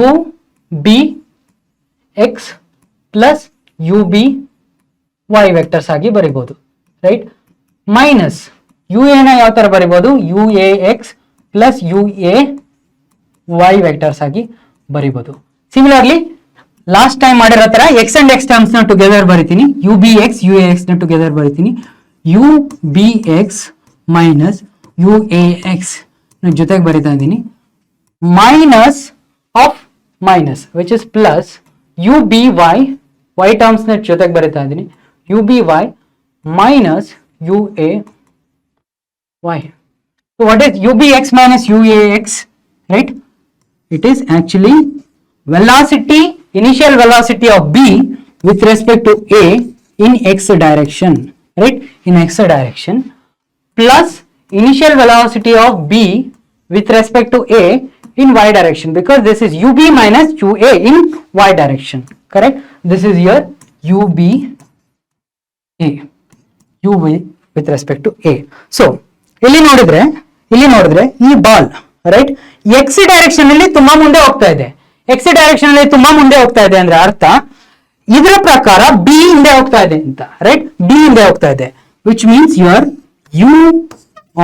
UBX plus UBY ವೆಕ್ಟರ್ಸ್ ಆಗಿ ಬರಿಬಹುದು, right? ಮೈನಸ್ UA ನ ಯಾವ ತರ ಬರಿಬಹುದು, UAX plus UAY ವೆಕ್ಟರ್ಸ್ ಆಗಿ ಬರಿಬಹುದು. ಸಿಮಿಲರ್ಲಿ ಲಾಸ್ಟ್ ಟೈಮ್ ಮಾಡಿರೋ ತರ x and x ಟರ್ಮ್ಸ್ ನ ಟುಗೆದರ್ ಬರಿತೀನಿ, UBX UAX ನ ಟುಗೆದರ್ ಬರಿತೀನಿ, UBX ಮೈನಸ್ UAX ನ ಜೊತೆಗೆ ಬರಿತಾ ಇದ್ದೀನಿ, minus of minus which is plus UBY y terms ನ ಜೊತೆಗೆ ಬರಿತಾ ಇದ್ದೀನಿ, UBY minus UAY. So what is UBX minus UAX, right? It is actually velocity, initial velocity of B with respect to A in x direction, right? In x direction plus initial velocity of B with respect to A in y direction, because this is UB minus UA in y direction, correct? This is your UBA, UV with respect to A. So ಇಲ್ಲಿ ನೋಡಿದ್ರೆ ಈ ball right x direction ಅಲ್ಲಿ ತುಂಬಾ ಮುಂದೆ ಹೋಗ್ತಾ ಇದೆ, x direction ಅಲ್ಲಿ ತುಂಬಾ ಮುಂದೆ ಹೋಗ್ತಾ ಇದೆ ಅಂದ್ರೆ ಅರ್ಥ ಇದರ ಪ್ರಕಾರ b ಹಿಂದೆ ಹೋಗ್ತಾ ಇದೆ ಅಂತ, ರೈಟ್? b ಹಿಂದೆ ಹೋಗ್ತಾ ಇದೆ, which means your u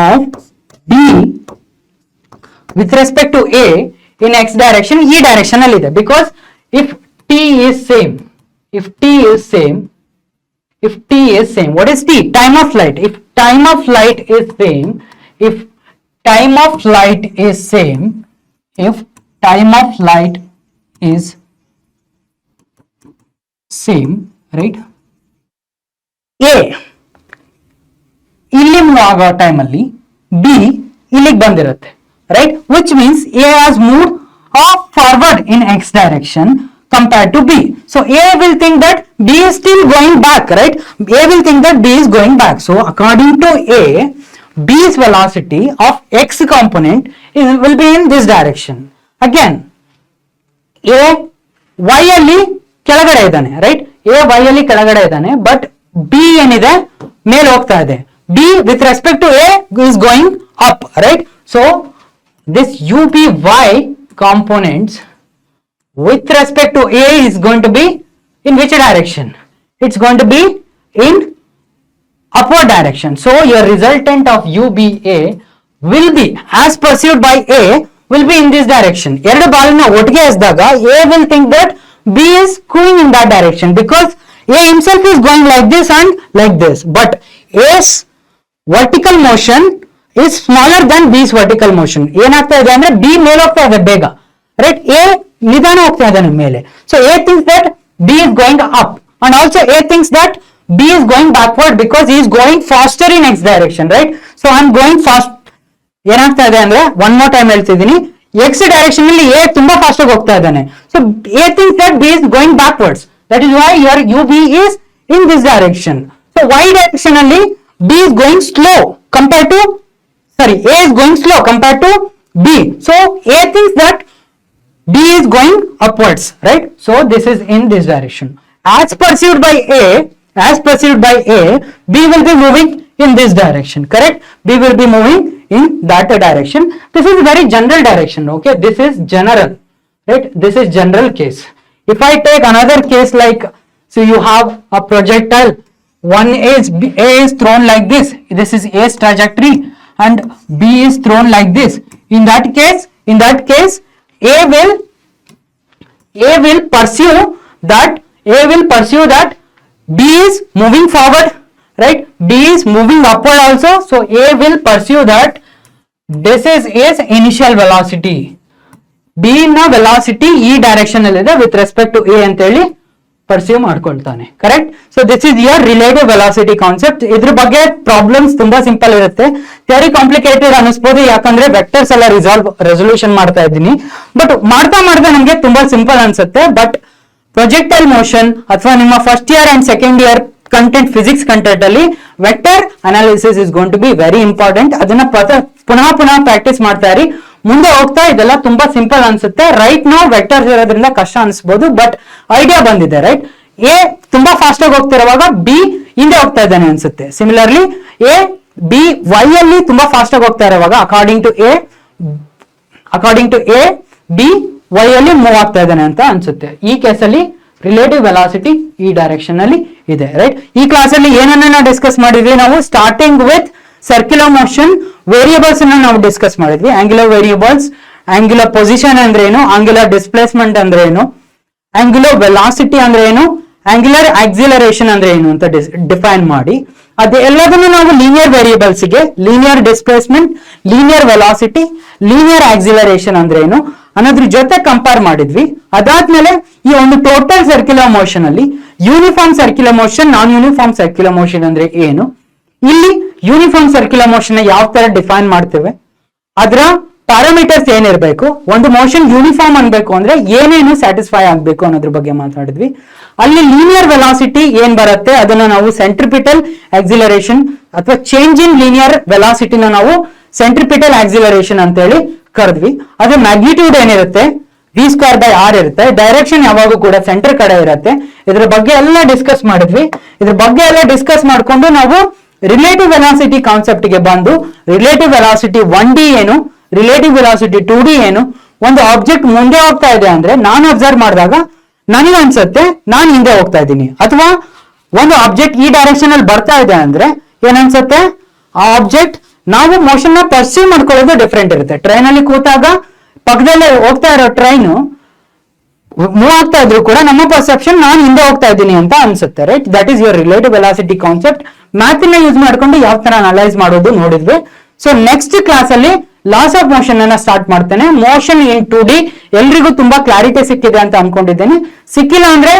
of b with respect to A in x direction ಈ ಡೈರೆಕ್ಷನ್ ಅಲ್ಲಿ ಇದೆ, because if t is same, if t is same, what is t? Time of flight. If time of flight is same, if time of flight is same, if time of flight is same, right? A ಇಲ್ಲಿ ಆಗೋ time ಅಲ್ಲಿ B ಇಲ್ಲಿಗೆ ಬಂದಿರುತ್ತೆ, right? Which means A has moved forward in x direction compared to B. So A will think that B is still going back, right? A will think that B is going back. So according to A, B's velocity of x component will be in this direction. Again, A y ಅಲ್ಲಿ ಕೆಳಗಡೆ ಇದ್ದಾನೆ, right? A y ಅಲ್ಲಿ ಕೆಳಗಡೆ ಇದ್ದಾನೆ, but B ಏನಿದೆ ಮೇಲೆ ಹೋಗ್ತಾ ಇದೆ. B with respect to A is going up, right? So this UBY components with respect to A is going to be in which direction? It's going to be in upward direction. So your resultant of UBA will be, as pursued by A, will be in this direction. ಎರಡು ಬಾಲ್ನ ಒಟ್ಟಿಗೆ ಎಸೆದಾಗ A will think that B is going in that direction, because A himself is going like this and like this, but A's vertical motion is smaller than B's vertical motion. ಏನಾಗ್ತಾ ಇದೆ ಅಂದ್ರೆ B ಮೇಲೆ ಹೋಗ್ತಾ ಇದೆ ಬೇಗ, right? A ನಿಧಾನ ಹೋಗ್ತಾ ಇದ್ದಾನೆ ಮೇಲೆ. So A thinks that B is going up, and also A thinks that B is going backward because he is going faster in x direction, right? So I am going fast. ಏನಾಗ್ತಾ ಇದೆ ಅಂದ್ರೆ one more time ಹೇಳ್ತಿದ್ದೀನಿ, x direction ಅಲ್ಲಿ A ತುಂಬಾ fast ಆಗಿ ಹೋಗ್ತಾ ಇದ್ದಾನೆ. So A thinks that B is going backwards. That is why your UB is in this direction. So y direction ಅಲ್ಲಿ B is going slow compared to, sorry, A is going slow compared to B. So A thinks that B is going upwards, right? So this is in this direction. As pursued by A, B will be moving in this direction, correct? B will be moving in that direction. This is very general direction, okay? This is general, right? This is general case. If I take another case like, so you have a projectile, A is thrown like this. This is A's trajectory, and B is thrown like this. In that case, A will pursue that B is moving forward, right? B is moving upward also. So A will pursue that. This is A's initial velocity. B na velocity E direction allide with respect to A ಅಂತ ಹೇಳಿ pursue ಮಾಡ್ಕೊಳ್ತಾನೆ. Correct. So this is your relative velocity concept. ಇದ್ರ ಬಗ್ಗೆ problems ತುಂಬಾ simple ಇರುತ್ತೆ. Theory complicated ಅನಿಸ್ಬೋದು, ಯಾಕಂದ್ರೆ vectors ಎಲ್ಲ resolution ಮಾಡ್ತಾ ಇದ್ದೀನಿ. ಬಟ್ ಮಾಡ್ತಾ ನಮ್ಗೆ ತುಂಬಾ ಸಿಂಪಲ್ ಅನ್ಸುತ್ತೆ. ಬಟ್ ಪ್ರೊಜೆಕ್ಟೈಲ್ ಮೋಷನ್ ಅಥವಾ ನಿಮ್ಮ first year and second year content, physics content ಅಲ್ಲಿ vector analysis is going to be very important. ಅದನ್ನ ಪುನಃ ಪ್ರಾಕ್ಟೀಸ್ ಮಾಡ್ತಾ ಇರಿ. ಮುಂದೆ ಹೋಗ್ತಾ ಇದೆಲ್ಲ ತುಂಬಾ ಸಿಂಪಲ್ ಅನ್ಸುತ್ತೆ. ರೈಟ್ ನಾವು ವೆಕ್ಟರ್ಸ್ ಇರೋದ್ರಿಂದ ಕಷ್ಟ ಅನ್ಸ್ಬೋದು, ಬಟ್ ಐಡಿಯಾ ಬಂದಿದೆ. ರೈಟ್, ಎ ತುಂಬಾ ಫಾಸ್ಟ್ ಆಗಿ ಹೋಗ್ತಿರುವಾಗ ಬಿ ಹಿಂದೆ ಹೋಗ್ತಾ ಇದ್ದಾನೆ ಅನ್ಸುತ್ತೆ. ಸಿಮಿಲರ್ಲಿ ಎ ಬಿ ವೈ ಅಲ್ಲಿ ತುಂಬಾ ಫಾಸ್ಟ್ ಆಗಿ ಹೋಗ್ತಾ ಇರುವಾಗ according to A B Y ಅಲ್ಲಿ ಮೂವ್ ಆಗ್ತಾ ಇದ್ದಾನೆ ಅಂತ ಅನ್ಸುತ್ತೆ. ಈ ಕೇಸಲ್ಲಿ ರಿಲೇಟಿವ್ ವೆಲಾಸಿಟಿ ಈ ಡೈರೆಕ್ಷನ್ ಅಲ್ಲಿ ಇದೆ. ರೈಟ್, ಈ ಕ್ಲಾಸ್ ಅಲ್ಲಿ ಏನನ್ನ ಡಿಸ್ಕಸ್ ಮಾಡಿದ್ವಿ ನಾವು? Starting with circular motion variables ಅನ್ನ ನಾವು ಡಿಸ್ಕಸ್ ಮಾಡಿದ್ವಿ. ಆಂಗ್ಯುಲರ್ ವೇರಿಯೇಬಲ್ಸ್, ಆಂಗ್ಯುಲರ್ ಪೊಸಿಷನ್ ಅಂದ್ರೆ ಏನು, ಆಂಗ್ಯುಲರ್ ಡಿಸ್ಪ್ಲೇಸ್ಮೆಂಟ್ ಅಂದ್ರೆ ಏನು, ಆಂಗ್ಯುಲರ್ ವೆಲಾಸಿಟಿ ಅಂದ್ರೆ ಏನು, ಆಂಗ್ಯುಲರ್ ಆಕ್ಸಿಲರೇಷನ್ ಅಂದ್ರೆ ಏನು ಅಂತ ಡಿಫೈನ್ ಮಾಡಿ, ಅದೆಲ್ಲದನ್ನು ನಾವು ಲೀನಿಯರ್ ವೇರಿಯೇಬಲ್ಸ್ ಗೆ linear displacement, linear velocity, linear acceleration ಅಂದ್ರೆ ಏನು ಅನ್ನೋದ್ರ ಜೊತೆ ಕಂಪೇರ್ ಮಾಡಿದ್ವಿ. ಅದಾದ್ಮೇಲೆ ಈ ಒಂದು ಟೋಟಲ್ ಸರ್ಕ್ಯುಲರ್ ಮೋಷನ್ ಅಲ್ಲಿ ಯೂನಿಫಾರ್ಮ್ ಸರ್ಕ್ಯುಲರ್ ಮೋಷನ್, ನಾನ್ ಯೂನಿಫಾರ್ಮ್ ಸರ್ಕ್ಯುಲರ್ ಮೋಷನ್ ಅಂದ್ರೆ ಏನು, ಇಲ್ಲಿ ಯೂನಿಫಾರ್ಮ್ ಸರ್ಕ್ಯುಲರ್ ಮೋಷನ್ ಯಾವ ತರ ಡಿಫೈನ್ ಮಾಡ್ತೇವೆ, ಅದರ ಪ್ಯಾರಾಮೀಟರ್ಸ್ ಏನಿರಬೇಕು, ಒಂದು ಮೋಷನ್ ಯೂನಿಫಾರ್ಮ್ ಅನ್ಬೇಕು ಅಂದ್ರೆ ಏನೇನು ಸ್ಯಾಟಿಸ್ಫೈ ಆಗ್ಬೇಕು ಅನ್ನೋದ್ರ ಬಗ್ಗೆ ಮಾತಾಡಿದ್ವಿ. ಅಲ್ಲಿ ಲೀನಿಯರ್ ವೆಲಾಸಿಟಿ ಏನ್ ಬರುತ್ತೆ ಅದನ್ನ ನಾವು ಸೆಂಟ್ರಿಪಿಟಲ್ ಆಕ್ಸಿಲರೇಷನ್ ಅಥವಾ ಚೇಂಜ್ ಇನ್ ಲೀನಿಯರ್ ವೆಲಾಸಿಟಿನ ನಾವು ಸೆಂಟ್ರಿಪಿಟಲ್ ಆಕ್ಸಿಲರೇಷನ್ ಅಂತ ಹೇಳಿ ಕರೆದ್ವಿ. ಅದ್ರ ಮ್ಯಾಗ್ನಿಟ್ಯೂಡ್ ಏನಿರುತ್ತೆ v²r ಇರುತ್ತೆ. ಡೈರೆಕ್ಷನ್ ಯಾವಾಗೂ ಕೂಡ ಸೆಂಟರ್ ಕಡೆ ಇರುತ್ತೆ. ಇದ್ರ ಬಗ್ಗೆ ಎಲ್ಲ ಡಿಸ್ಕಸ್ ಮಾಡಿದ್ವಿ. ಇದ್ರ ಬಗ್ಗೆ ಎಲ್ಲ ಡಿಸ್ಕಸ್ ಮಾಡ್ಕೊಂಡು ನಾವು ರಿಲೇಟಿವ್ ವೆಲಾಸಿಟಿ ಕಾನ್ಸೆಪ್ಟ್ ಗೆ ಬಂದು ರಿಲೇಟಿವ್ ವೆಲಾಸಿಟಿ 1D ಏನು, ರಿಲೇಟಿವ್ ವೆಲಾಸಿಟಿ 2D ಏನು, ಒಂದು ಆಬ್ಜೆಕ್ಟ್ ಮುಂದೆ ಹೋಗ್ತಾ ಇದೆ ಅಂದ್ರೆ ನಾನು ಅಬ್ಸರ್ವ್ ಮಾಡಿದಾಗ ನನಗೆ ಅನ್ಸುತ್ತೆ ನಾನು ಹಿಂದೆ ಹೋಗ್ತಾ ಇದ್ದೀನಿ, ಅಥವಾ ಒಂದು ಆಬ್ಜೆಕ್ಟ್ ಈ ಡೈರೆಕ್ಷನ್ ಅಲ್ಲಿ ಬರ್ತಾ ಇದೆ ಅಂದ್ರೆ ಏನನ್ಸುತ್ತೆ, ಆ ಆಬ್ಜೆಕ್ಟ್ ನಾವು ಮೋಷನ್ ನ ಪರ್ಸೀವ್ ಮಾಡ್ಕೊಳ್ಳೋದು ಡಿಫ್ರೆಂಟ್ ಇರುತ್ತೆ. ಟ್ರೈನ್ ಅಲ್ಲಿ ಕೂತಾಗ ಪಕ್ಕದಲ್ಲೇ ಹೋಗ್ತಾ ಇರೋ ಟ್ರೈನ್ ಮೂವ್ ಆಗ್ತಾ ಇದ್ರು ಕೂಡ ನಮ್ಮ ಪರ್ಸೆಪ್ಷನ್ ನಾನು ಹಿಂದೆ ಹೋಗ್ತಾ ಇದ್ದೀನಿ ಅಂತ ಅನ್ಸುತ್ತೆ. Right, that is your relative velocity concept. Math ನ ಯೂಸ್ ಮಾಡ್ಕೊಂಡು ಯಾವ ತರ ಅನಲೈಸ್ ಮಾಡೋದು ನೋಡಿದ್ವಿ. ಸೊ ನೆಕ್ಸ್ಟ್ ಕ್ಲಾಸ್ ಅಲ್ಲಿ ಲಾಸ್ ಆಫ್ ಮೋಷನ್ ಅನ್ನ ಸ್ಟಾರ್ಟ್ ಮಾಡ್ತೇನೆ. ಮೋಷನ್ ಇನ್ 2D ಎಲ್ರಿಗೂ ತುಂಬಾ ಕ್ಲಾರಿಟಿ ಸಿಕ್ಕಿದೆ ಅಂತ ಅನ್ಕೊಂಡಿದ್ದೇನೆ. ಸಿಕ್ಕಿಲ್ಲ ಅಂದ್ರೆ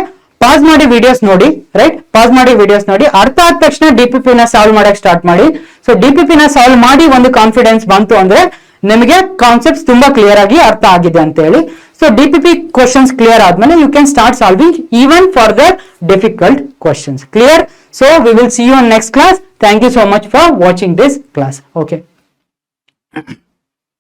ಪಾಸ್ ಮಾಡಿ ವಿಡಿಯೋಸ್ ನೋಡಿ. ರೈಟ್, ಪಾಸ್ ಮಾಡಿ ವಿಡಿಯೋಸ್ ನೋಡಿ. ಅರ್ಥ ಆದ ತಕ್ಷಣ ಡಿಪಿಪಿ ನ ಸಾಲ್ವ್ ಮಾಡಕ್ ಸ್ಟಾರ್ಟ್ ಮಾಡಿ. ಸೊ ಡಿಪಿಪಿ ನ ಸಾಲ್ವ್ ಮಾಡಿ ಒಂದು ಕಾನ್ಫಿಡೆನ್ಸ್ ಬಂತು ಅಂದ್ರೆ ನಿಮಗೆ ಕಾನ್ಸೆಪ್ಟ್ಸ್ ತುಂಬಾ ಕ್ಲಿಯರ್ ಆಗಿ ಅರ್ಥ ಆಗಿದೆ ಅಂತ ಹೇಳಿ. ಸೊ ಡಿಪಿಪಿ ಕ್ವಶನ್ಸ್ ಕ್ಲಿಯರ್ ಆದ್ಮೇಲೆ you can start solving even for the difficult questions. Clear? So we will see you on next class. Thank you so much for watching this class. Okay.